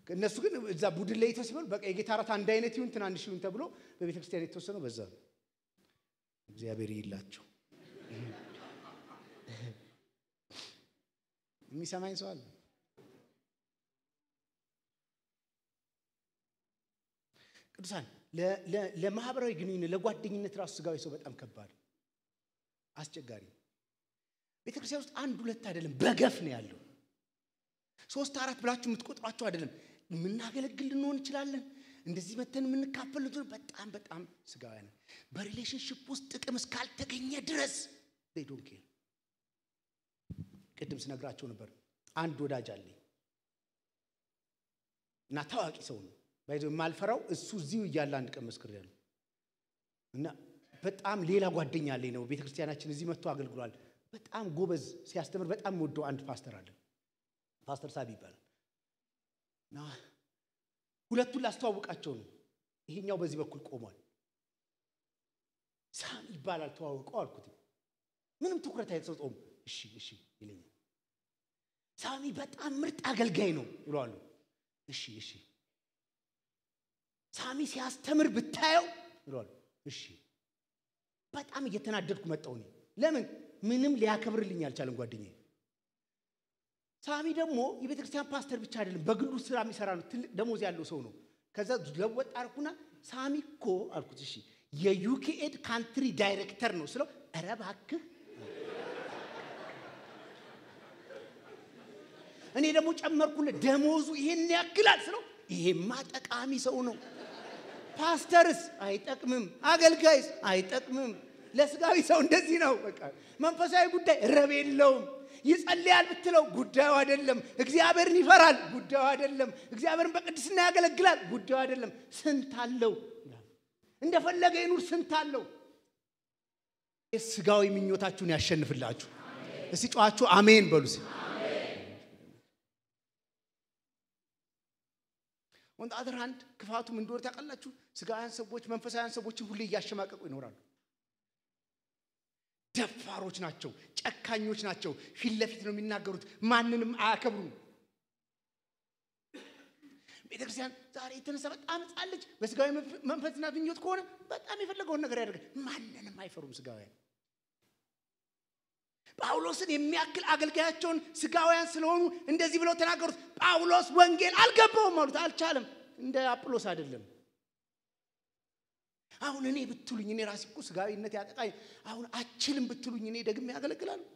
እነሱ ግን እዛ ቡድን ላይ ተሰብስበው በቃ የጌታ ራት አንድ አይነት ይሁን ትናንሽ ይሁን ተብሎ በቤተክርስቲያን የተወሰነው በዛ ነው። እግዚአብሔር ይላቸው። የሚሰማኝ ሰው አለ? ቅዱሳን ለማህበራዊ ግንኙነት ለጓደኝነት ራሱ ስጋዊ ሰው በጣም ከባድ አስቸጋሪ። ቤተክርስቲያን ውስጥ አንድ ሁለት አይደለም በገፍ ነው ያለው። 3 4 ብላችሁ የምትቆጥሯቸው አይደለም። ምናገለግል ልንሆን ይችላለን። እንደዚህ መተን ምንካፈል በጣም በጣም ስጋውያን በሪሌሽንሺፕ ውስጥ ጥቅም እስካልተገኘ ድረስ they don't care። ቅድም ስነግራችሁ ነበር አንድ ወዳጅ አለኝ እና ታዋቂ ሰው ነው። ባይዘው የማልፈራው እሱ እዚሁ እያለ አንድ ቀን መስክሬያለሁ እና በጣም ሌላ ጓደኛ አለኝ ነው ቤተክርስቲያናችን እዚህ መጥቶ አገልግሏል። በጣም ጎበዝ ሲያስተምር በጣም ወደው አንድ ፓስተር አለ። ፓስተር ሳቢ ይባላል። እና ሁለቱን ላስተዋውቃቸው ነው። ይሄኛው በዚህ በኩል ቆሟል። ሳሚ ይባላል ተዋውቀው አልኩት። ምንም ትኩረት አይሰጠውም። እሺ እሺ ይለኛል። ሳሚ በጣም ምርጥ አገልጋይ ነው ይሏሉ። እሺ እሺ ሳሚ ሲያስተምር ብታየው ይሏሉ። እሺ በጣም እየተናደድኩ መጣሁ ነው። ለምን ምንም ሊያከብርልኝ አልቻለም ጓደኛዬ። ሳሚ ደግሞ የቤተክርስቲያን ፓስተር ብቻ አይደለም በግሉ ስራ የሚሰራ ነው። ትልቅ ደሞዝ ያለው ሰው ነው። ከዛ ለወጥ አርኩና ሳሚ እኮ አልኩት እሺ የዩኬኤድ ካንትሪ ዳይሬክተር ነው ስለው ኧረ እባክህ እኔ ደግሞ ጨመርኩለት ደሞዙ ይሄን ያክላል ስለው ይሄማ ጠቃሚ ሰው ነው። ፓስተርስ አይጠቅምም፣ አገልጋይስ አይጠቅምም። ለስጋዊ ሰው እንደዚህ ነው በቃ መንፈሳዊ ጉዳይ ረብ የለውም። ይጸልያል ብትለው ጉዳዩ አይደለም። እግዚአብሔርን ይፈራል ጉዳዩ አይደለም። እግዚአብሔርን በቅድስና ያገለግላል ጉዳዩ አይደለም። ስንት አለው እንደፈለገ ይኑር ስንት አለው። ስጋዊ ምኞታችሁን ያሸንፍላችሁ። እስቲ ጮኻችሁ አሜን በሉስ። on the other hand ክፋቱ ምን እንደሆነ ታውቃላችሁ? ስጋውያን ሰዎች መንፈሳውያን ሰዎችን ሁሉ እያሸማቀቁ ይኖራሉ። ደፋሮች ናቸው፣ ጨካኞች ናቸው፣ ፊት ለፊት ነው የሚናገሩት፣ ማንንም አያከብሩም። ቤተክርስቲያን ዛሬ የተነሳ በጣም ጻለች በስጋዊ መንፈስና ምኞት ከሆነ በጣም የፈለገውን ነገር ያደርጋል። ማንንም አይፈሩም ስጋውያን። ጳውሎስን የሚያክል አገልጋያቸውን ስጋውያን ስለሆኑ እንደዚህ ብለው ተናገሩት። ጳውሎስ ወንጌል አልገባውም ማለት አልቻለም። እንደ አጵሎስ አይደለም። አሁን እኔ ብትሉኝ እኔ ራሴ እኮ ስጋዊነት ያጠቃኝ አሁን አችልም ብትሉኝ እኔ ደግሜ ያገለግላለሁ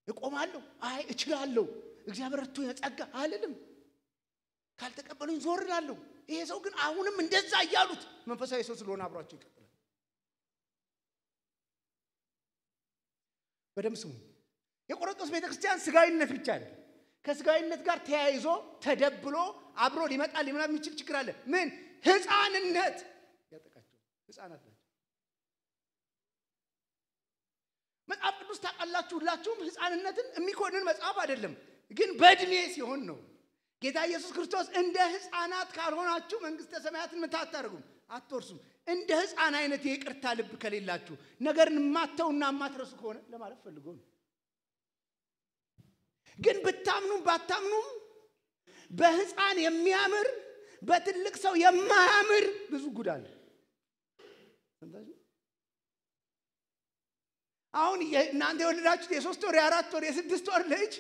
እቆማለሁ። አይ እችላለሁ እግዚአብሔር እርቶ ያጸጋ አልልም። ካልተቀበሉኝ ዞር እላለሁ። ይሄ ሰው ግን አሁንም እንደዛ ያሉት መንፈሳዊ ሰው ስለሆነ አብሯቸው ይቀጥላል። በደም ስሙ። የቆሮንቶስ ቤተክርስቲያን ስጋዊነት ብቻ አይደለም፣ ከስጋዊነት ጋር ተያይዞ ተደብሎ አብሮ ሊመጣ የሚችል ችግር አለ። ምን? ህፃንነት ያጠቃቸው ህፃናት ናቸው። መጽሐፍ ቅዱስ ታውቃላችሁ ሁላችሁም ህፃንነትን የሚኮንን መጽሐፍ አይደለም፣ ግን በእድሜ ሲሆን ነው። ጌታ ኢየሱስ ክርስቶስ እንደ ህፃናት ካልሆናችሁ መንግስተ ሰማያትን ምታታርጉም አትወርሱም። እንደ ህፃን አይነት የይቅርታ ልብ ከሌላችሁ ነገርን ማተውና ማትረሱ ከሆነ ለማለት ፈልጎ ነው። ግን ብታምኑም ባታምኑም በህፃን የሚያምር በትልቅ ሰው የማያምር ብዙ ጉዳይ አለ። አሁን እናንተ የወለዳችሁት የ3 ወር የ4 ወር የ6 ወር ልጅ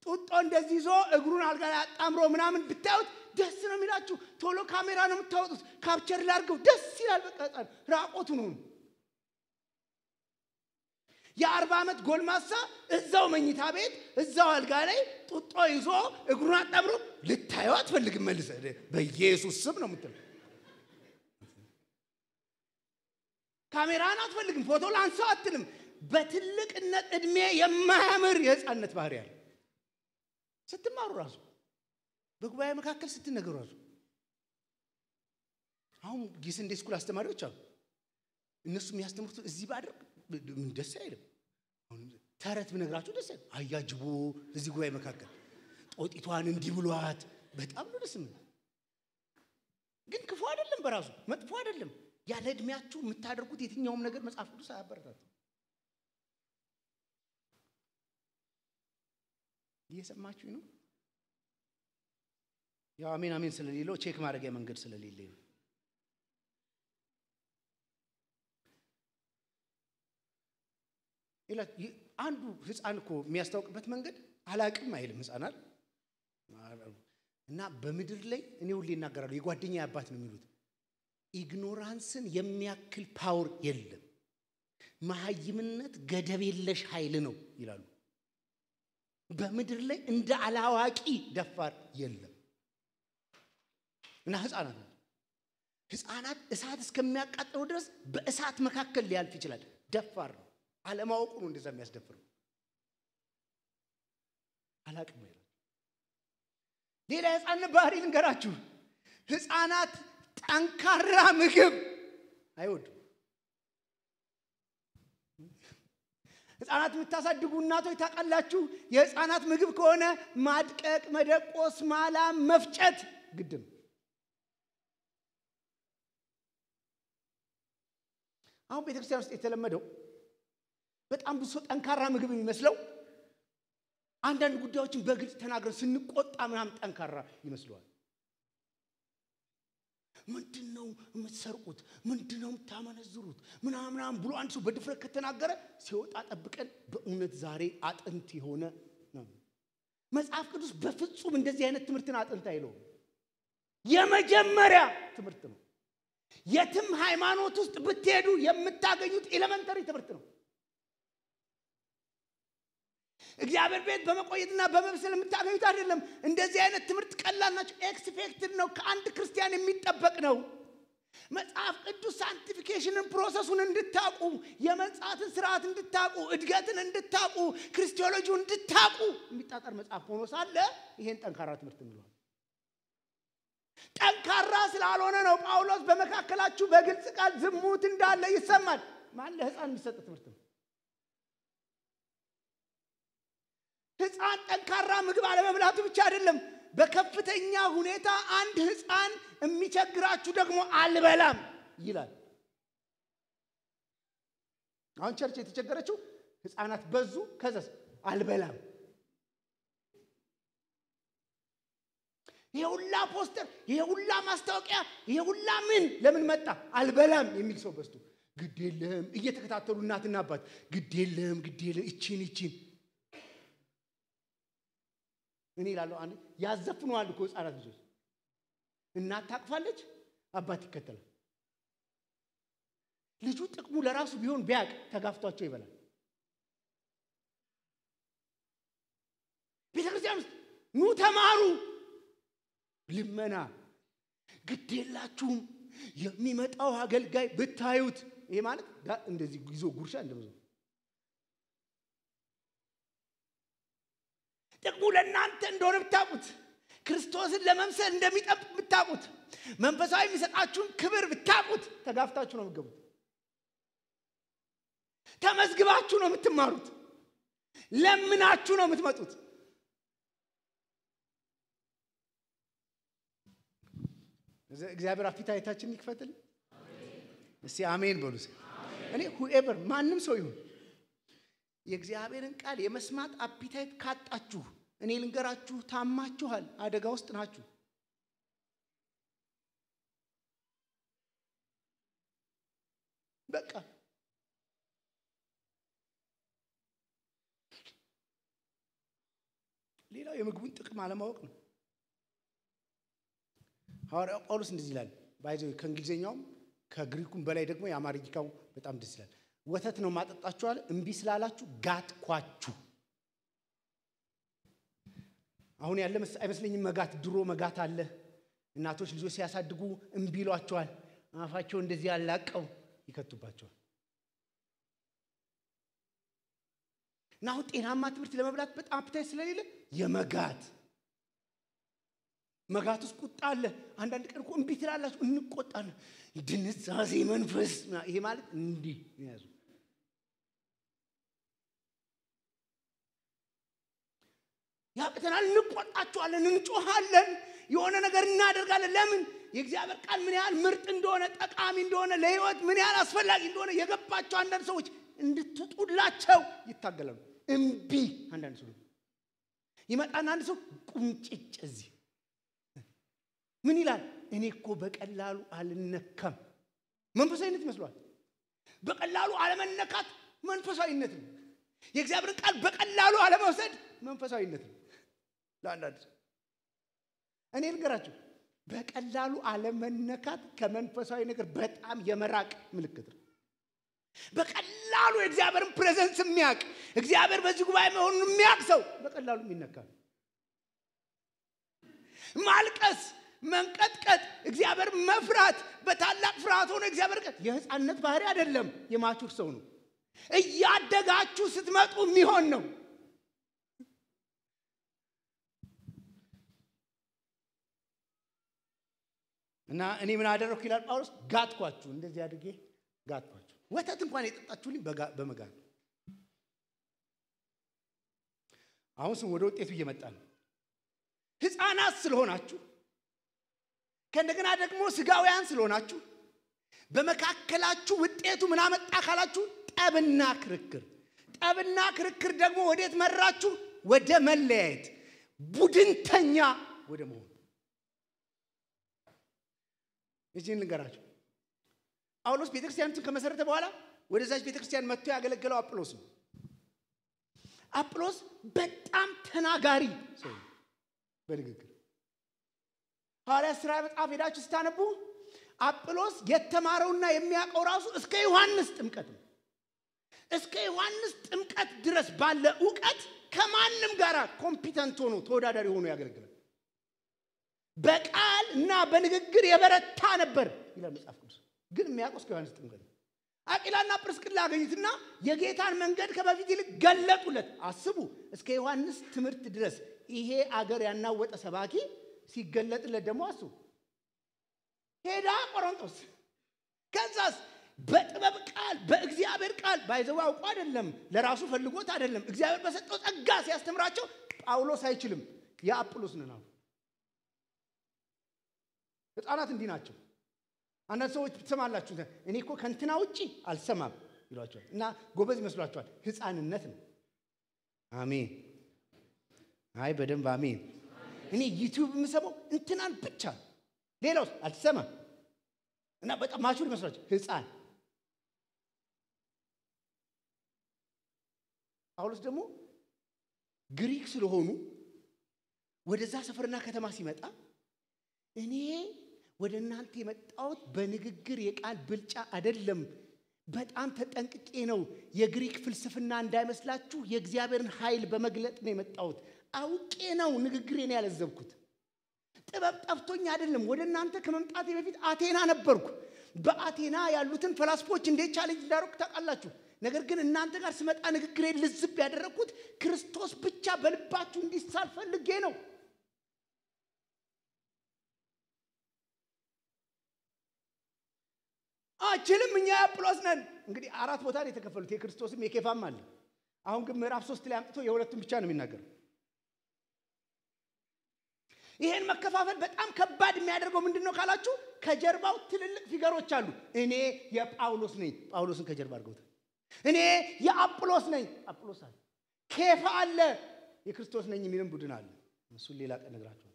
ጡጦ እንደዚህ ይዞ እግሩን አልጋ ላይ አጣምሮ ምናምን ብታዩት ደስ ነው የሚላችሁ። ቶሎ ካሜራ ነው የምታወጡት፣ ካፕቸር ላድርገው ደስ ይላል። በቃ ጣን ራቆቱን ነው። የ40 ዓመት ጎልማሳ እዛው መኝታ ቤት እዛው አልጋ ላይ ጡጦ ይዞ እግሩን አጣምሮ ልታየው አትፈልግም። መልሰህ በኢየሱስ ስም ነው የምትለው። ካሜራን አትፈልግም፣ ፎቶ ላንሳው አትልም። በትልቅነት እድሜ የማያምር የህፃንነት ባህሪ ያለ ስትማሩ ራሱ በጉባኤ መካከል ስትነገሩ ራሱ አሁን ጊስንዴ ስኩል አስተማሪዎች አሉ። እነሱ የሚያስተምሩት እዚህ ባደርግ ምን ደስ አይልም። አሁን ተረት ብነግራችሁ ደስ አይልም። አያጅቡ እዚህ ጉባኤ መካከል ጦጢቷን እንዲህ ብሏት በጣም ነው ደስ የሚል። ግን ክፉ አይደለም፣ በራሱ መጥፎ አይደለም። ያለ እድሜያችሁ የምታደርጉት የትኛውም ነገር መጽሐፍ ቅዱስ አያበረታታም። እየሰማችሁ ነው? ያው አሜን አሜን ስለሌለው ቼክ ማድረጊያ መንገድ ስለሌለው አንዱ ህፃን እኮ የሚያስታውቅበት መንገድ አላቅም አይልም ህፃናት እና በምድር ላይ እኔ ሁሌ እናገራለሁ። የጓደኛ አባት ነው የሚሉት ኢግኖራንስን የሚያክል ፓወር የለም፣ መሀይምነት ገደብ የለሽ ኃይል ነው ይላሉ። በምድር ላይ እንደ አላዋቂ ደፋር የለም። እና ህፃናት እሳት እስከሚያቃጥሉ ድረስ በእሳት መካከል ሊያልፍ ይችላል። ደፋር ነው። አለማወቁ ነው እንደዛ የሚያስደፍረው። አላቅም ይላል። ሌላ ህፃን ባህሪ ልንገራችሁ። ህፃናት ጠንካራ ምግብ አይወዱም። ህፃናት የምታሳድጉ እናቶች ታውቃላችሁ፣ የህፃናት ምግብ ከሆነ ማድቀቅ፣ መደቆስ፣ ማላም፣ መፍጨት ግድም። አሁን ቤተክርስቲያን ውስጥ የተለመደው በጣም ብዙ ጠንካራ ምግብ የሚመስለው አንዳንድ ጉዳዮችን በግልጽ ተናግረን ስንቆጣ ምናምን ጠንካራ ይመስለዋል። ምንድነው የምትሰርቁት? ምንድነው የምታመነዝሩት? ምናምን ብሎ አንድ ሰው በድፍረት ከተናገረ ሲወጣ ጠብቀን በእውነት ዛሬ አጥንት የሆነ ነው። መጽሐፍ ቅዱስ በፍጹም እንደዚህ አይነት ትምህርትን አጥንት አይለውም። የመጀመሪያ ትምህርት ነው። የትም ሃይማኖት ውስጥ ብትሄዱ የምታገኙት ኤሌመንተሪ ትምህርት ነው። እግዚአብሔር ቤት በመቆየትና በመብሰል የምታገኙት አይደለም። እንደዚህ አይነት ትምህርት ቀላል ናቸው። ኤክስፔክትድ ነው፣ ከአንድ ክርስቲያን የሚጠበቅ ነው። መጽሐፍ ቅዱስ ሳንቲፊኬሽንን ፕሮሰሱን እንድታቁ የመንጻትን ስርዓት እንድታቁ እድገትን እንድታቁ ክርስቲዮሎጂውን እንድታቁ የሚጣጣር መጽሐፍ ሆኖ ሳለ ይሄን ጠንካራ ትምህርት እንለዋለን። ጠንካራ ስላልሆነ ነው ጳውሎስ በመካከላችሁ በግልጽ ቃል ዝሙት እንዳለ ይሰማል ማለት ለህፃን የሚሰጥ ትምህርት ነው። ህፃን ጠንካራ ምግብ አለመብላቱ ብቻ አይደለም በከፍተኛ ሁኔታ አንድ ህፃን የሚቸግራችሁ ደግሞ አልበላም ይላል። አሁን ቸርች የተቸገረችው ህፃናት በዙ ከዛስ አልበላም። ይሄውላ ፖስተር ይሄውላ ማስታወቂያ ይሄውላ ምን ለምን መጣ አልበላም የሚል ሰው በስቱ ግድ የለም እየተከታተሉ እናትና አባት ግድ የለም እቺን እኔ ይላለው አንዴ ያዘፍኑዋል እኮ ህፃናት ልጆች እናት ታቅፋለች አባት ይከተላል። ልጁ ጥቅሙ ለራሱ ቢሆን ቢያቅ ተጋፍቷቸው ይበላል። ቤተክርስቲያን ኑ ተማሩ ልመና ግድ የላችሁም የሚመጣው አገልጋይ ብታዩት ይሄ ማለት እንደዚህ ይዞ ጉርሻ እንደምዘው ጥቅሙ ለእናንተ እንደሆነ ብታቁት ክርስቶስን ለመምሰል እንደሚጠብቅ ብታቁት መንፈሳዊ የሚሰጣችሁን ክብር ብታቁት ተጋፍታችሁ ነው የምትገቡት። ተመዝግባችሁ ነው የምትማሩት። ለምናችሁ ነው የምትመጡት። እግዚአብሔር አፒታይታችንን ይክፈትል። እስቲ አሜን በሉ። እኔ whoever ማንም ሰው ይሁን የእግዚአብሔርን ቃል የመስማት አፒታይት ካጣችሁ እኔ ልንገራችሁ ታማችኋል፣ አደጋ ውስጥ ናችሁ። በቃ ሌላው የምግቡን ጥቅም አለማወቅ ነው። ሐዋርያው ጳውሎስ እንደዚህ ይላል ባይዘው ከእንግሊዘኛውም ከግሪኩም በላይ ደግሞ የአማርኛው በጣም ደስ ይላል። ወተት ነው ማጠጣችሁ አለ እምቢ ስላላችሁ ጋትኳችሁ። አሁን ያለ አይመስለኝም መጋት ድሮ መጋት አለ እናቶች ልጆች ሲያሳድጉ እምቢ ይሏቸዋል አፋቸው እንደዚህ ያላቀው ይከቱባቸዋል። ናው ጤናማ ትምህርት ለመብላት በጣም አፕታይት ስለሌለ የመጋት መጋቱስ ቁጣ አለ። አንዳንድ ቀን እምቢ ትላላችሁ እንቆጣለን ድንዛዜ መንፈስ ይሄ ማለት እንዲህ ያዙ ያቅተናል እንቆጣቸዋለን እንጮሃለን የሆነ ነገር እናደርጋለን። ለምን የእግዚአብሔር ቃል ምን ያህል ምርጥ እንደሆነ ጠቃሚ እንደሆነ ለህይወት ምን ያህል አስፈላጊ እንደሆነ የገባቸው አንዳንድ ሰዎች እንድትጡላቸው ይታገላሉ። እምቢ አንዳንድ ሰው ይመጣና አንድ ሰው ቁንጭጭ እዚህ ምን ይላል እኔ እኮ በቀላሉ አልነካም። መንፈሳዊነት ይመስላል። በቀላሉ አለመነካት መንፈሳዊነት ነው። የእግዚአብሔር ቃል በቀላሉ አለመውሰድ መንፈሳዊነት ነው። ለአንዳንድ እኔ ልንገራችሁ በቀላሉ አለመነካት ከመንፈሳዊ ነገር በጣም የመራቅ ምልክት ነው። በቀላሉ የእግዚአብሔርን ፕሬዘንስ የሚያቅ እግዚአብሔር በዚህ ጉባኤ መሆኑን የሚያቅ ሰው በቀላሉ የሚነካ ማልቀስ መንቀጥቀጥ እግዚአብሔር መፍራት በታላቅ ፍርሃት ሆኖ እግዚአብሔር የህፃንነት ባህሪ አይደለም የማቹር ሰው ነው። እያደጋችሁ ስትመጡ የሚሆን ነው። እና እኔ ምን አደረኩ ይላል ጳውሎስ ጋትኳችሁ እንደዚህ አድርጌ ጋትኳችሁ። ወተት እንኳን የጠጣችሁልኝ በመጋት አሁን ወደ ውጤቱ እየመጣ ነው። ህፃናት ስለሆናችሁ ከእንደገና ደግሞ ስጋውያን ስለሆናችሁ በመካከላችሁ ውጤቱ ምን አመጣ ካላችሁ ጠብና ክርክር ደግሞ ወዴት መራችሁ? ወደ መለያየት ቡድንተኛ ወደ መሆን። እዚህን ልንገራችሁ ጳውሎስ ቤተክርስቲያንን ከመሰረተ በኋላ ወደዛች ቤተክርስቲያን መጥቶ ያገለገለው አጵሎስ ነው። አጵሎስ በጣም ተናጋሪ ሰው በንግግር ሐዋርያት ሥራ መጽሐፍ ሄዳችሁ ስታነቡ አጵሎስ የተማረውና የሚያውቀው ራሱ እስከ ዮሐንስ ጥምቀት ድረስ ባለ ዕውቀት ከማንም ጋር ኮምፒተንት ሆኖ ተወዳዳሪ ሆኖ ያገለግላል። በቃል እና በንግግር የበረታ ነበር ይላል መጽሐፍ ቅዱስ። ግን የሚያቆስ ዮሐንስ ጥምቀት አቂላና ጵርስቅላ አገኙትና የጌታን መንገድ ከበፊት ይልቅ ገለጡለት። አስቡ እስከ ዮሐንስ ትምህርት ድረስ ይሄ አገር ያናወጠ ሰባኪ ሲገለጥለት ደግሞ አስቡ ሄዳ ቆሮንቶስ ከዛስ በጥበብ ቃል በእግዚአብሔር ቃል ባይዘው አውቆ አይደለም ለራሱ ፈልጎት አይደለም እግዚአብሔር በሰጠው ጸጋ ሲያስተምራቸው ጳውሎስ አይችልም የአጵሎስ ነው። ህፃናት እንዲህ ናቸው። አንዳንድ ሰዎች ትሰማላችሁ እኔ እኮ ከንትና ውጪ አልሰማም ይሏቸዋል እና ጎበዝ ይመስሏቸዋል። ህፃንነት ነው። አሜን። አይ በደንብ አሜን። እኔ ዩቲዩብ የምሰማው እንትናን ብቻ ሌላው አልሰማም እና በጣም ማቹር ይመስሏቸዋል። ህፃን ጳውሎስ ደግሞ ግሪክ ስለሆኑ ወደዛ ሰፈርና ከተማ ሲመጣ እኔ ወደ እናንተ የመጣሁት በንግግር የቃል ብልጫ አይደለም በጣም ተጠንቅቄ ነው የግሪክ ፍልስፍና እንዳይመስላችሁ የእግዚአብሔርን ኃይል በመግለጥ ነው የመጣሁት አውቄ ነው ንግግሬን ያለዘብኩት ጥበብ ጠፍቶኝ አይደለም ወደ እናንተ ከመምጣቴ በፊት አቴና ነበርኩ በአቴና ያሉትን ፈላስፎች እንዴት ቻሌንጅ እንዳደረኩ ታውቃላችሁ ነገር ግን እናንተ ጋር ስመጣ ንግግሬን ልዝብ ያደረኩት ክርስቶስ ብቻ በልባችሁ እንዲሳል ፈልጌ ነው አችልም እኛ አጵሎስ ነን እንግዲህ አራት ቦታ ላይ ተከፈሉት የክርስቶስም የኬፋም አለ አሁን ግን ምዕራፍ 3 ላይ አምጥቶ የሁለቱም ብቻ ነው የሚናገረው ይሄን መከፋፈል በጣም ከባድ የሚያደርገው ምንድነው ካላችሁ ከጀርባው ትልልቅ ፊገሮች አሉ እኔ የጳውሎስ ነኝ ጳውሎስን ከጀርባ አድርገውታል እኔ የአጵሎስ ነኝ አጵሎስ አለ ኬፋ አለ የክርስቶስ ነኝ የሚልን ቡድን አለ እሱ ሌላ ቀን ነግራችኋለሁ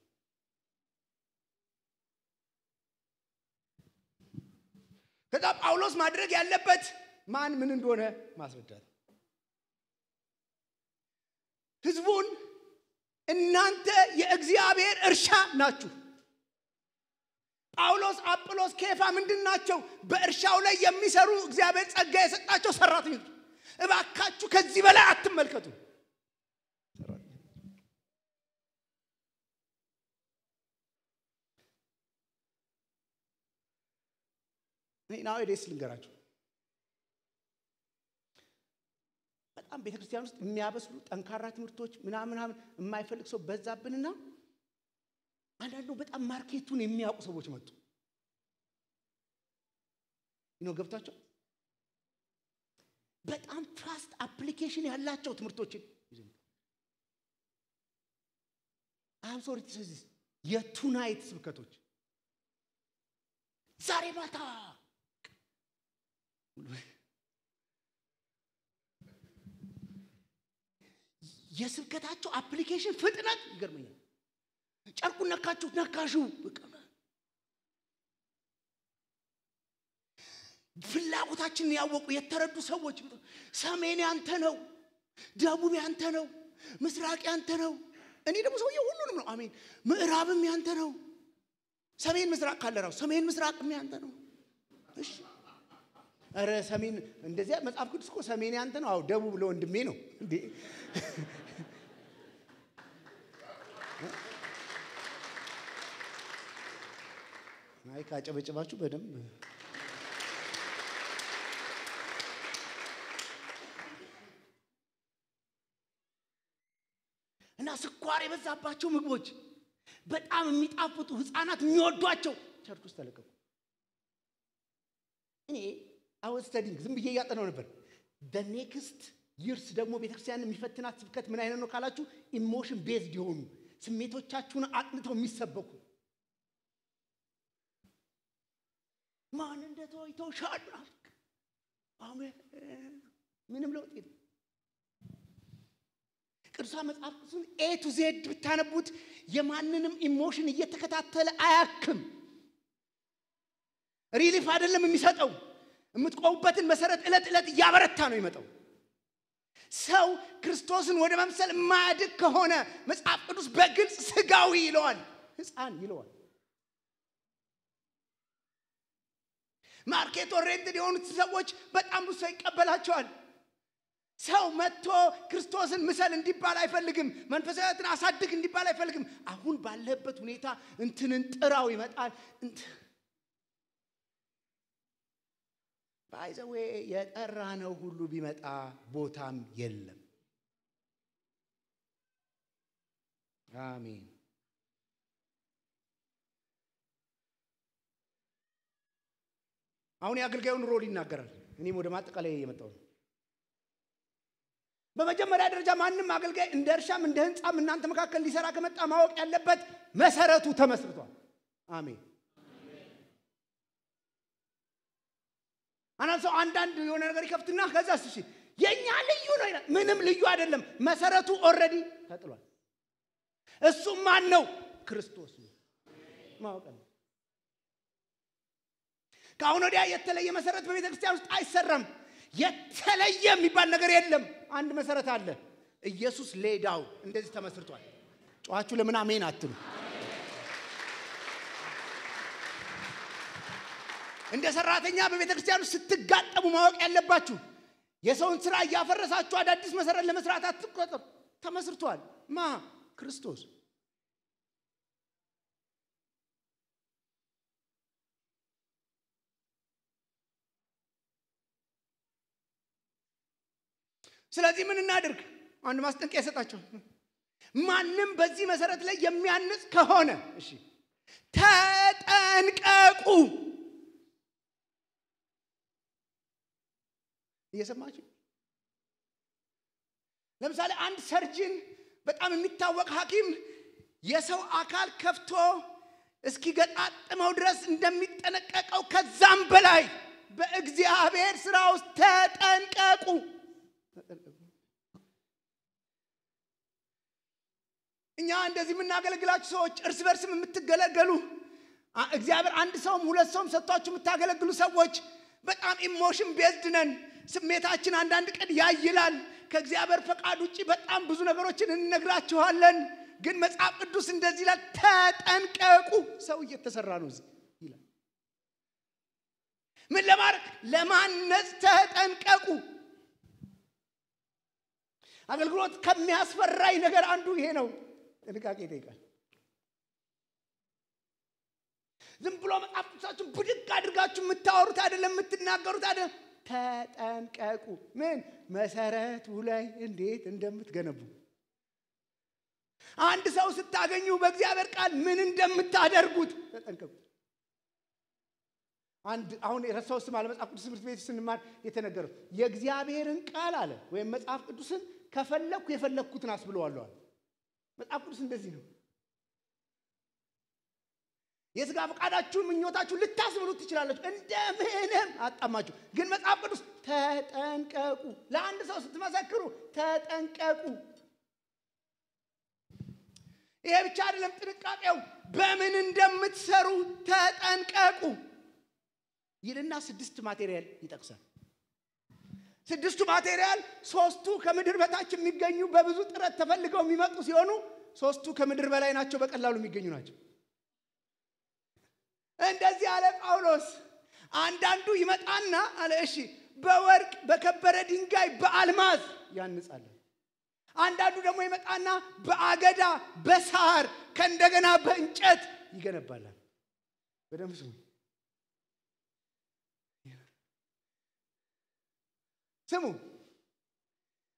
ከዛ ጳውሎስ ማድረግ ያለበት ማን ምን እንደሆነ ማስረዳት ህዝቡን እናንተ የእግዚአብሔር እርሻ ናችሁ ጳውሎስ አጵሎስ ኬፋ ምንድናቸው በእርሻው ላይ የሚሰሩ እግዚአብሔር ጸጋ የሰጣቸው ሰራተኞች እባካችሁ ከዚህ በላይ አትመልከቱ ነው እዴስ ልንገራችሁ በጣም ቤተክርስቲያን ውስጥ የሚያበስሉ ጠንካራ ትምህርቶች ምናምን የማይፈልግ ሰው በዛብንና አንዳንዱ በጣም ማርኬቱን የሚያውቁ ሰዎች መጡ ነው ገብታቸው በጣም ፋስት አፕሊኬሽን ያላቸው ትምህርቶችን አም ሶሪ ቲስ የቱናይት ስብከቶች ዛሬ ማታ የስብከታቸው አፕሊኬሽን ፍጥነት ይገርመኛል ጨርቁን ነካሹ በቃ ፍላጎታችንን ያወቁ የተረዱ ሰዎች ሰሜን ያንተ ነው ደቡብ ያንተ ነው ምስራቅ ያንተ ነው እኔ ደግሞ ሰውዬ ሁሉንም ነው አሜን ምዕራብም ያንተ ነው ሰሜን ምስራቅ ካለራው ሰሜን ምስራቅም ያንተ ነው እሺ አረ ሰሜን እንደዚያ መጽሐፍ ቅዱስ እኮ ሰሜን ያንተ ነው አው ደቡብ ለወንድሜ ነው እንዴ አይ ካጨበጨባችሁ በደንብ እና ስኳር የበዛባቸው ምግቦች በጣም የሚጣፍጡ ህፃናት የሚወዷቸው ቸርች ውስጥ ተለቀቁ እኔ I was studying ዝም ብዬ ያጠናው ነበር the next years ደግሞ ቤተክርስቲያን የሚፈትናት ስብከት ምን አይነት ነው ካላችሁ ኢሞሽን ቤዝድ ይሆኑ ስሜቶቻችሁን አጥንተው የሚሰበኩ ማን እንደተወይተው ሻል አሜን ምንም ለውጥ የለም ቅዱሳን መጽሐፍ ቅዱስን A to Z ብታነቡት የማንንም ኢሞሽን እየተከታተለ አያክም ሪሊፍ አይደለም የሚሰጠው የምትቆውበትን መሰረት እለት ያበረታ ነው ይመጣው ሰው ክርስቶስን ወደ መምሰል ማድግ ከሆነ መጽሐፍ ቅዱስ በግልጽ ስጋዊ ይለዋል ህፃን ይለዋል ማርኬት ኦሪየንትድ የሆኑት ሰዎች በጣም ብዙ ይቀበላቸዋል ሰው መጥቶ ክርስቶስን ምሰል እንዲባል አይፈልግም መንፈሳዊነትን አሳድግ እንዲባል አይፈልግም አሁን ባለበት ሁኔታ እንትንን ጥራው ይመጣል ባይዘዌ የጠራ ነው ሁሉ ቢመጣ ቦታም የለም አሜን አሁን ያገልጋዩን ሮል ይናገራል እኔም ወደ ማጠቃለያ እየመጣሁ በመጀመሪያ ደረጃ ማንንም አገልጋይ እንደ እርሻም እንደ ህንጻም እናንተ መካከል ሊሰራ ከመጣ ማወቅ ያለበት መሰረቱ ተመስርቷል አሜን አናንሶ አንዳንድ የሆነ ነገር ይከፍትና ከዛስ እሺ የኛ ልዩ ነው ይላል ምንም ልዩ አይደለም መሰረቱ ኦሬዲ ተጥሏል እሱ ማን ነው ክርስቶስ ነው ማወቅ ነው ካሁን ወዲያ የተለየ መሰረት በቤተ ክርስቲያን ውስጥ አይሰራም የተለየ የሚባል ነገር የለም አንድ መሰረት አለ ኢየሱስ ሌዳው እንደዚህ ተመስርቷል ጫዋቹ ለምን አሜን አትሉ እንደ ሰራተኛ በቤተ ክርስቲያን ውስጥ ስትጋጠሙ ማወቅ ያለባችሁ የሰውን ስራ ያፈረሳችሁ አዳዲስ መሰረት ለመስራት አትቆጠሩ ተመስርቷል ማ ክርስቶስ ስለዚህ ምን እናድርግ አንድ ማስጠንቀቂያ ሰጣቸው ማንንም በዚህ መሰረት ላይ የሚያንጽ ከሆነ እሺ ተጠንቀቁ እየሰማችሁ ለምሳሌ አንድ ሰርጅን በጣም የሚታወቅ ሐኪም የሰው አካል ከፍቶ እስኪ ገጣጥመው ድረስ እንደሚጠነቀቀው ከዛም በላይ በእግዚአብሔር ስራ ውስጥ ተጠንቀቁ እኛ እንደዚህ ምናገለግላችሁ ሰዎች እርስ በርስም የምትገለገሉ እግዚአብሔር አንድ ሰውም ሁለት ሰውም ሰጥቷችሁ የምታገለግሉ ሰዎች በጣም ኢሞሽን ቤዝድ ነን ስሜታችን አንዳንድ ቀን ያይላል ከእግዚአብሔር ፈቃድ ውጪ በጣም ብዙ ነገሮችን እንነግራችኋለን ግን መጽሐፍ ቅዱስ እንደዚህ ይላል ተጠንቀቁ ሰው እየተሰራ ነው ይላል ምን ለማድረግ ለማነጽ ተጠንቀቁ አገልግሎት ከሚያስፈራይ ነገር አንዱ ይሄ ነው ጥንቃቄ ይጠይቃል ዝም ብሎ መጽሐፍ ቅዱሳችሁ ብድግ አድርጋችሁ የምታወሩት አይደለም የምትናገሩት አይደለም ተጠንቀቁ ምን መሰረቱ ላይ እንዴት እንደምትገነቡ አንድ ሰው ስታገኙ በእግዚአብሔር ቃል ምን እንደምታደርጉት ተጠንቀቁ አንድ አሁን የረሳው ስም አለ መጽሐፍ ቅዱስ ትምህርት ቤት ስንማር የተነገረው የእግዚአብሔርን ቃል አለ ወይም መጽሐፍ ቅዱስን ከፈለኩ የፈለኩትን አስብለዋለሁ አለ መጽሐፍ ቅዱስ እንደዚህ ነው የሥጋ ፈቃዳችሁ ምኞታችሁ ልታስብሉት ትችላላችሁ እንደምንም አጣማችሁ ግን መጽሐፍ ቅዱስ ተጠንቀቁ ለአንድ ሰው ስትመሰክሩ ተጠንቀቁ ይሄ ብቻ አይደለም ጥንቃቄው በምን እንደምትሰሩ ተጠንቀቁ ይልና 6 ማቴሪያል ይጠቅሳል 6ቱ ማቴሪያል 3ቱ ከምድር በታች የሚገኙ በብዙ ጥረት ተፈልገው የሚመጡ ሲሆኑ 3ቱ ከምድር በላይ ናቸው በቀላሉ የሚገኙ ናቸው እንደዚህ አለ ጳውሎስ አንዳንዱ ይመጣና አለ እሺ በወርቅ በከበረ ድንጋይ በአልማዝ ያንጻል አንዳንዱ ደግሞ ይመጣና በአገዳ በሳር ከእንደገና በእንጨት ይገነባል በደም ስሙ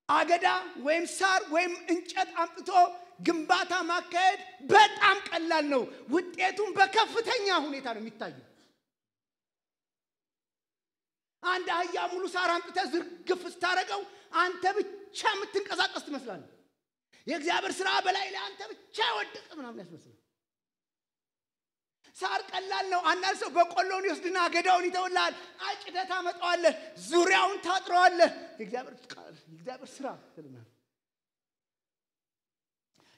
አገዳ ወይም ሳር ወይም እንጨት አምጥቶ ግንባታ ማካሄድ በጣም ቀላል ነው ውጤቱን በከፍተኛ ሁኔታ ነው የሚታየው አንድ አህያ ሙሉ ሳር አምጥተ ዝርግፍ ስታረገው አንተ ብቻ የምትንቀሳቀስ ትመስላለህ የእግዚአብሔር ስራ በላይ ላይ አንተ ብቻ ወደቀ ምናምን ያስመስላል ሳር ቀላል ነው አንዳንድ ሰው በቆሎን ይወስድና አገዳውን ይተውላል አጭደህ ታመጣዋለህ ዙሪያውን ታጥረዋለህ የእግዚአብሔር ስራ ስለማለት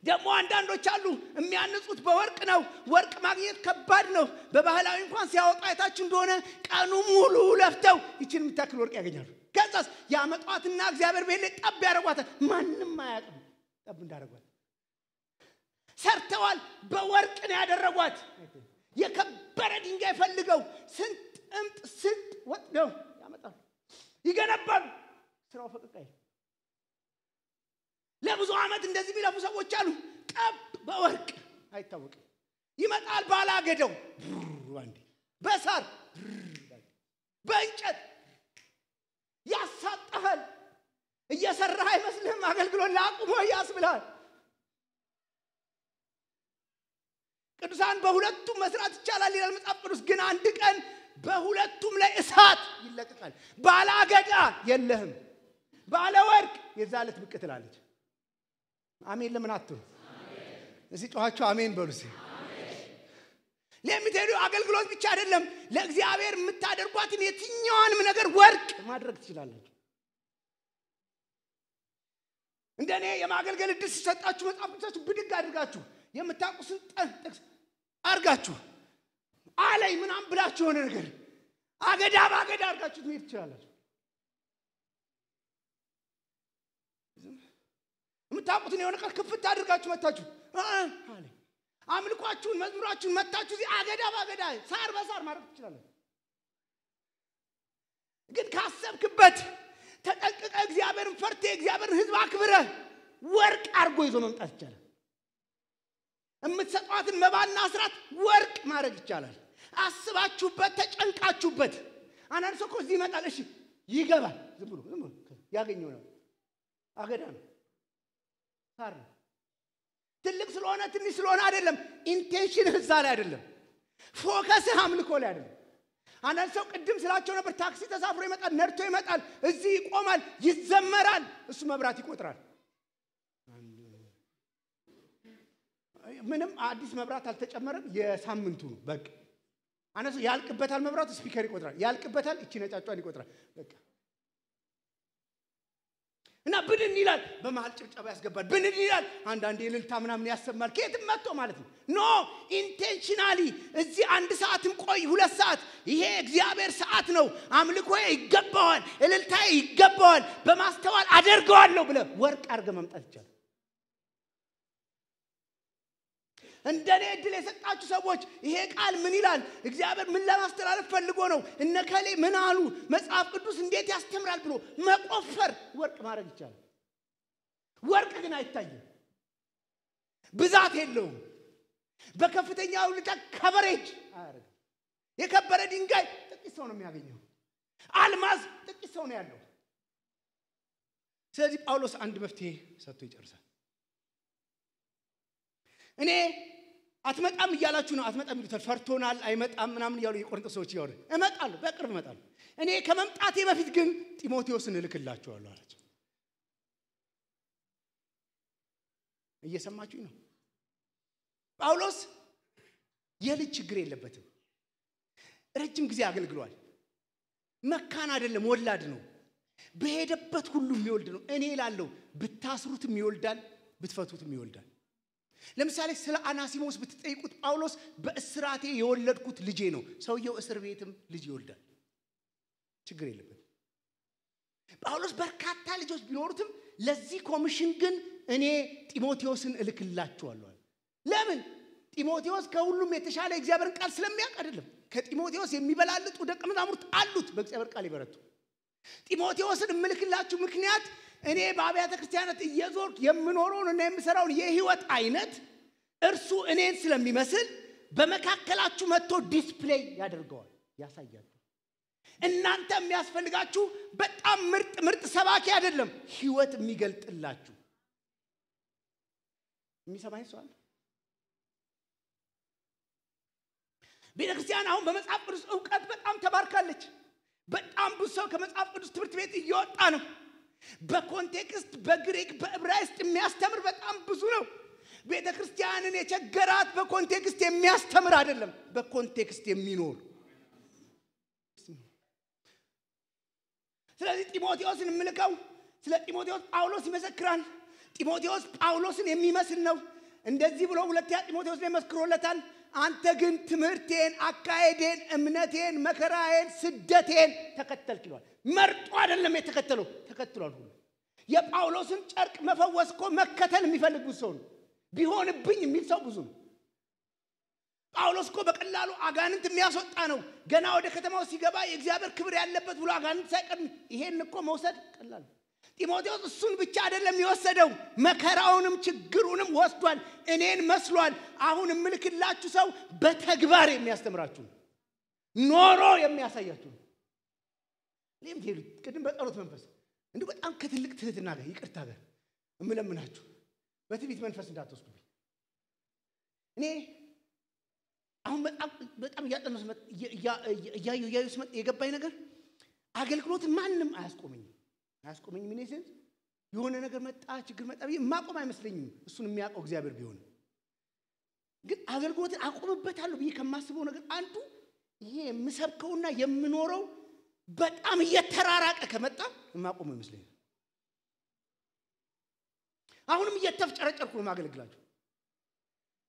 ደግሞ አንዳንዶች አሉ የሚያንጹት በወርቅ ነው ወርቅ ማግኘት ከባድ ነው በባህላዊ እንኳን ሲያወጣ አይታችሁ እንደሆነ ቀኑ ሙሉ ለፍተው ይችን የምታክል ወርቅ ያገኛሉ ከዛስ ያመጣዋትና እግዚአብሔር ቤት ላይ ጠብ ያደርጓታል ማንንም አያውቅም ጠብ እንዳደረጓት ሰርተዋል በወርቅ ነው ያደረጓት የከበረ ድንጋይ ፈልገው ስንት ወጥ ነው ያመጣሉ ይገነባሉ ስራው ፈቀቅ አይል ለብዙ ዓመት እንደዚህ ቢለፉ ሰዎች አሉ። ቀብ በወርቅ አይታወቅም። ይመጣል ባላገደው አንዴ በሳር በእንጨት ያሳጣሃል። እየሰራህ አይመስልህም። አገልግሎት ላቁሞ ያስብላል። ቅዱሳን በሁለቱም መስራት ይቻላል ይላል መጽሐፍ ቅዱስ። ግን አንድ ቀን በሁለቱም ላይ እሳት ይለቀቃል። ባላገዳ የለህም፣ ባለወርቅ የዛለት ብቅ ትላለች። አሜን ለምን አትሉ? እዚህ ጮኻችሁ አሜን በሉ። ለምትሄዱ አገልግሎት ብቻ አይደለም፣ ለእግዚአብሔር የምታደርጓትን የትኛውንም ነገር ወርቅ ማድረግ ትችላላችሁ። እንደኔ የማገልገል ዕድል ሲሰጣችሁ መጽሐፍ ቅዱሳችሁ ብድግ አድርጋችሁ የምታውቁትን ጥቅስ አርጋችሁ አለይ ምናምን ብላችሁ ሆነ ነገር አገዳ ባገዳ አርጋችሁ ትሄድ ትችላላችሁ። የምታውቁትን የሆነ ቃል ክፍት አድርጋችሁ መታችሁ አለይ አምልኳችሁን መዝሙራችሁን መታችሁ እዚህ አገዳ ባገዳ ሳር በሳር ማድረግ ትችላላችሁ። ግን ካሰብክበት ተጠንቅቀህ እግዚአብሔርን ፈርተህ እግዚአብሔርን ሕዝብ አክብረህ ወርቅ አርጎ ይዞ መምጣት ይቻላል። እምትሰጧትን መባና አስራት ወርቅ ማድረግ ይቻላል። አስባችሁበት ተጨንቃችሁበት አንዳንድ ሰው እኮ እዚህ ይመጣል፣ እሺ ይገባል፣ ዝም ብሎ ያገኘው ነው አገዳ ነው ሳር ነው። ትልቅ ስለሆነ ትንሽ ስለሆነ አይደለም፣ ኢንቴንሽን እዛ ላይ አይደለም፣ ፎከስህ አምልኮ ላይ አይደለም። አንዳንድ ሰው ቅድም ስላቸው ነበር፣ ታክሲ ተሳፍሮ ይመጣል፣ ነርቶ ይመጣል፣ እዚህ ይቆማል፣ ይዘመራል፣ እሱ መብራት ይቆጥራል። ምንም አዲስ መብራት አልተጨመረም፣ የሳምንቱ ነው በቃ። አንዳንድ ሰው ያልቅበታል፣ መብራቱ ስፒከር ይቆጥራል፣ ያልቅበታል፣ እቺ ነጫጫን ይቆጥራል በቃ። እና ብንን ይላል፣ በመሃል ጭብጨባ ያስገባል፣ ብንን ይላል፣ አንዳንዴ እልልታ ምናምን ያሰማል። ከየትም መጥቶ ማለት ነው። ኖ ኢንቴንሽናሊ እዚህ አንድ ሰዓትም ቆይ 2 ሰዓት፣ ይሄ እግዚአብሔር ሰዓት ነው፣ አምልኮዬ ይገባዋል፣ እልልታዬ ይገባዋል፣ በማስተዋል አደርገዋለሁ ብለህ ወርቅ አድርገህ መምጣት ይቻላል። እንደኔ እድል የሰጣችሁ ሰዎች ይሄ ቃል ምን ይላል? እግዚአብሔር ምን ለማስተላለፍ ፈልጎ ነው? እነከሌ ምን አሉ? መጽሐፍ ቅዱስ እንዴት ያስተምራል ብሎ መቆፈር ወርቅ ማድረግ ይቻላል። ወርቅ ግን አይታይም፣ ብዛት የለውም፣ በከፍተኛ ሁኔታ ከቨሬጅ አያደርግም። የከበረ ድንጋይ ጥቂት ሰው ነው የሚያገኘው፣ አልማዝ ጥቂት ሰው ነው ያለው። ስለዚህ ጳውሎስ አንድ መፍትሄ ሰጥቶ ይጨርሳል። እኔ አትመጣም እያላችሁ ነው፣ አትመጣም ይሉታል፣ ፈርቶናል፣ አይመጣም ምናምን እያሉ የቆሮንቶስ ሰዎች ያወሩ እመጣለሁ፣ በቅርብ እመጣለሁ፣ እኔ ከመምጣቴ በፊት ግን ጢሞቴዎስን እልክላችኋለሁ አላቸው። እየሰማችሁ ነው? ጳውሎስ የልጅ ችግር የለበትም፣ ረጅም ጊዜ አገልግሏል። መካን አይደለም፣ ወላድ ነው። በሄደበት ሁሉ የሚወልድ ነው። እኔ እላለሁ ብታስሩትም ይወልዳል፣ ብትፈቱትም ይወልዳል። ለምሳሌ ስለ አናሲሞስ ብትጠይቁት ጳውሎስ በእስራቴ የወለድኩት ልጄ ነው። ሰውየው እስር ቤትም ልጅ ይወልዳል፣ ችግር የለበትም። ጳውሎስ በርካታ ልጆች ቢኖሩትም ለዚህ ኮሚሽን ግን እኔ ጢሞቴዎስን እልክላችኋለሁ። ለምን? ጢሞቴዎስ ከሁሉም የተሻለ እግዚአብሔርን ቃል ስለሚያውቅ አይደለም። ከጢሞቴዎስ የሚበላልጡ ደቀ መዛሙርት አሉት፣ በእግዚአብሔር ቃል ይበረቱ። ጢሞቴዎስን እምልክላችሁ ምክንያት እኔ በአብያተ ክርስቲያናት እየዞርኩ የምኖረውን እና የምሰራውን የህይወት አይነት እርሱ እኔን ስለሚመስል በመካከላችሁ መጥቶ ዲስፕሌይ ያደርገዋል፣ ያሳያል። እናንተ የሚያስፈልጋችሁ በጣም ምርጥ ሰባኪ አይደለም፣ ህይወት የሚገልጥላችሁ። የሚሰማኝ ሰው አለ? ቤተክርስቲያን አሁን በመጽሐፍ ቅዱስ ዕውቀት በጣም ተባርካለች። በጣም ብዙ ሰው ከመጽሐፍ ቅዱስ ትምህርት ቤት እየወጣ ነው። በኮንቴክስት በግሪክ በዕብራይስጥ የሚያስተምር በጣም ብዙ ነው። ቤተክርስቲያንን የቸገራት በኮንቴክስት የሚያስተምር አይደለም፣ በኮንቴክስት የሚኖር። ስለዚህ ጢሞቴዎስን ምልከው ስለ ጢሞቴዎስ ጳውሎስ ይመሰክራል። ጢሞቴዎስ ጳውሎስን የሚመስል ነው። እንደዚህ ብሎ ሁለተኛ ጢሞቴዎስ ላይ መስክሮለታል። አንተ ግን ትምህርቴን፣ አካሄዴን፣ እምነቴን፣ መከራዬን፣ ስደቴን ተከተልክ ይሏል። መርጦ አይደለም የተከተለው፣ ተከትሏል ሁሉ። የጳውሎስን ጨርቅ መፈወስ እኮ መከተል የሚፈልግ ብዙ ሰው ነው። ቢሆንብኝ የሚል ሰው ብዙ ነው። ጳውሎስ እኮ በቀላሉ አጋንንት የሚያስወጣ ነው። ገና ወደ ከተማው ሲገባ የእግዚአብሔር ክብር ያለበት ብሎ አጋንንት ሳይቀር ይሄን እኮ መውሰድ ቀላል። ጢሞቴዎስ እሱን ብቻ አይደለም የወሰደው መከራውንም ችግሩንም ወስዷል እኔን መስሏል አሁን እምልክላችሁ ሰው በተግባር የሚያስተምራችሁ ኖሮ የሚያሳያችሁ ለምትሄዱ ቅድም በጸሎት መንፈስ እንዴ በጣም ከትልቅ ትህትና ጋር ይቅርታ ጋር እምለምናችሁ በትዕቢት መንፈስ እንዳትወስዱብኝ እኔ አሁን በጣም ያያዩ ስመጥ የገባኝ ነገር አገልግሎት ማንንም አያስቆመኝም ምን ይሰንስ የሆነ ነገር መጣ ችግር መጣ ማቆም አይመስለኝም እሱን የሚያውቀው እግዚአብሔር ቢሆን ግን አገልግሎት አቆምበታለሁ ብዬ ከማስበው ነገር አንዱ ይሄ የምሰብከውና የምኖረው በጣም እየተራራቀ ከመጣ ማቆም አይመስለኝም አሁንም እየተፍጨረጨርኩ ነው ማገልግላችሁ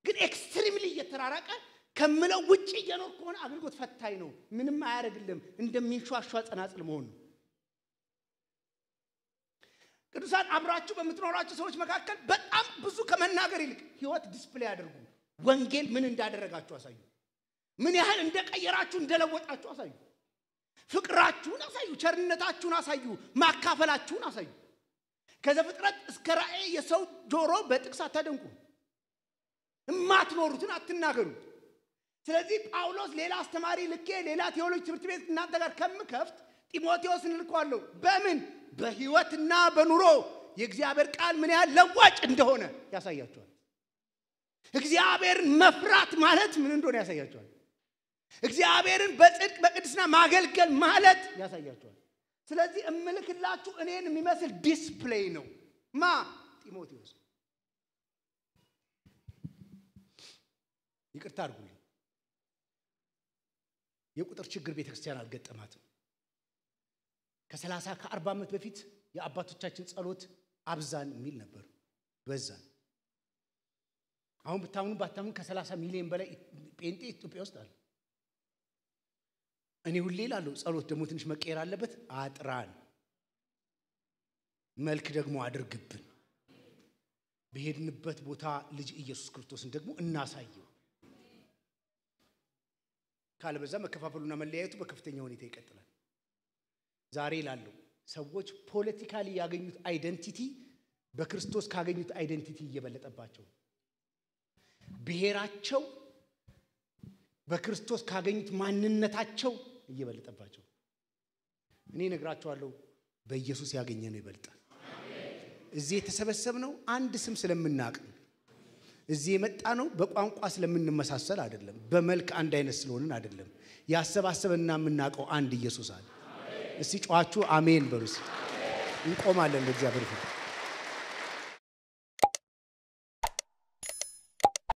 ግን ኤክስትሪምሊ እየተራራቀ ከመለው ውጪ እየኖር ከሆነ አገልግሎት ፈታኝ ነው ምንም አያረግልም እንደሚንሿሿ ጸናጽል መሆን ቅዱሳን አብራችሁ በመትኖራችሁ ሰዎች መካከል በጣም ብዙ ከመናገር ይልቅ ህይወት ዲስፕሌይ አድርጉ ወንጌል ምን እንዳደረጋችሁ አሳዩ ምን ያህል እንደቀየራችሁ እንደለወጣችሁ አሳዩ ፍቅራችሁን አሳዩ ቸርነታችሁን አሳዩ ማካፈላችሁን አሳዩ ከዘፍጥረት እስከ ራእይ የሰው ጆሮ በጥቅስ አታደንቁ እማትኖሩትን አትናገሩ ስለዚህ ጳውሎስ ሌላ አስተማሪ ልኬ ሌላ ቴዎሎጂ ትምህርት ቤት እናንተ ጋር ከምከፍት ጢሞቴዎስን ልኳለሁ በምን በህይወትና በኑሮ የእግዚአብሔር ቃል ምን ያህል ለዋጭ እንደሆነ ያሳያቸዋል እግዚአብሔርን መፍራት ማለት ምን እንደሆነ ያሳያቸዋል እግዚአብሔርን በጽድቅ በቅድስና ማገልገል ማለት ያሳያቸዋል ስለዚህ እምልክላችሁ እኔን የሚመስል ዲስፕሌይ ነው ጢሞቴዎስ ይቅርታ አድርጉልኝ የቁጥር ችግር ቤተክርስቲያን አልገጠማትም ከ30 ከ40 ዓመት በፊት የአባቶቻችን ጸሎት አብዛን የሚል ነበር በዛን አሁን ባታምኑ ከ30 ሚሊዮን በላይ ጴንጤ ኢትዮጵያ ውስጥ አለ እኔ ሁሌ እላለሁ ጸሎት ደግሞ ትንሽ መቀየር አለበት አጥራን መልክ ደግሞ አድርግብን በሄድንበት ቦታ ልጅ ኢየሱስ ክርስቶስን ደግሞ እናሳየው ካለበዛ መከፋፈሉና መለያየቱ በከፍተኛ ሁኔታ ይቀጥላል ዛሬ እላለሁ ሰዎች ፖለቲካሊ ያገኙት አይደንቲቲ በክርስቶስ ካገኙት አይደንቲቲ እየበለጠባቸው ብሔራቸው በክርስቶስ ካገኙት ማንነታቸው እየበለጠባቸው እኔ ነግራቸዋለሁ በኢየሱስ ያገኘነው ይበልጣል እዚህ የተሰበሰብነው አንድ ስም ስለምናቅ እዚህ የመጣነው በቋንቋ ስለምንመሳሰል አይደለም በመልክ አንድ አይነት ስለሆነን አይደለም ያሰባሰበና የምናቀው አንድ ኢየሱስ አለ እስቲ ጫዋቹ አሜን በሉስ እንቆማለን ለእግዚአብሔር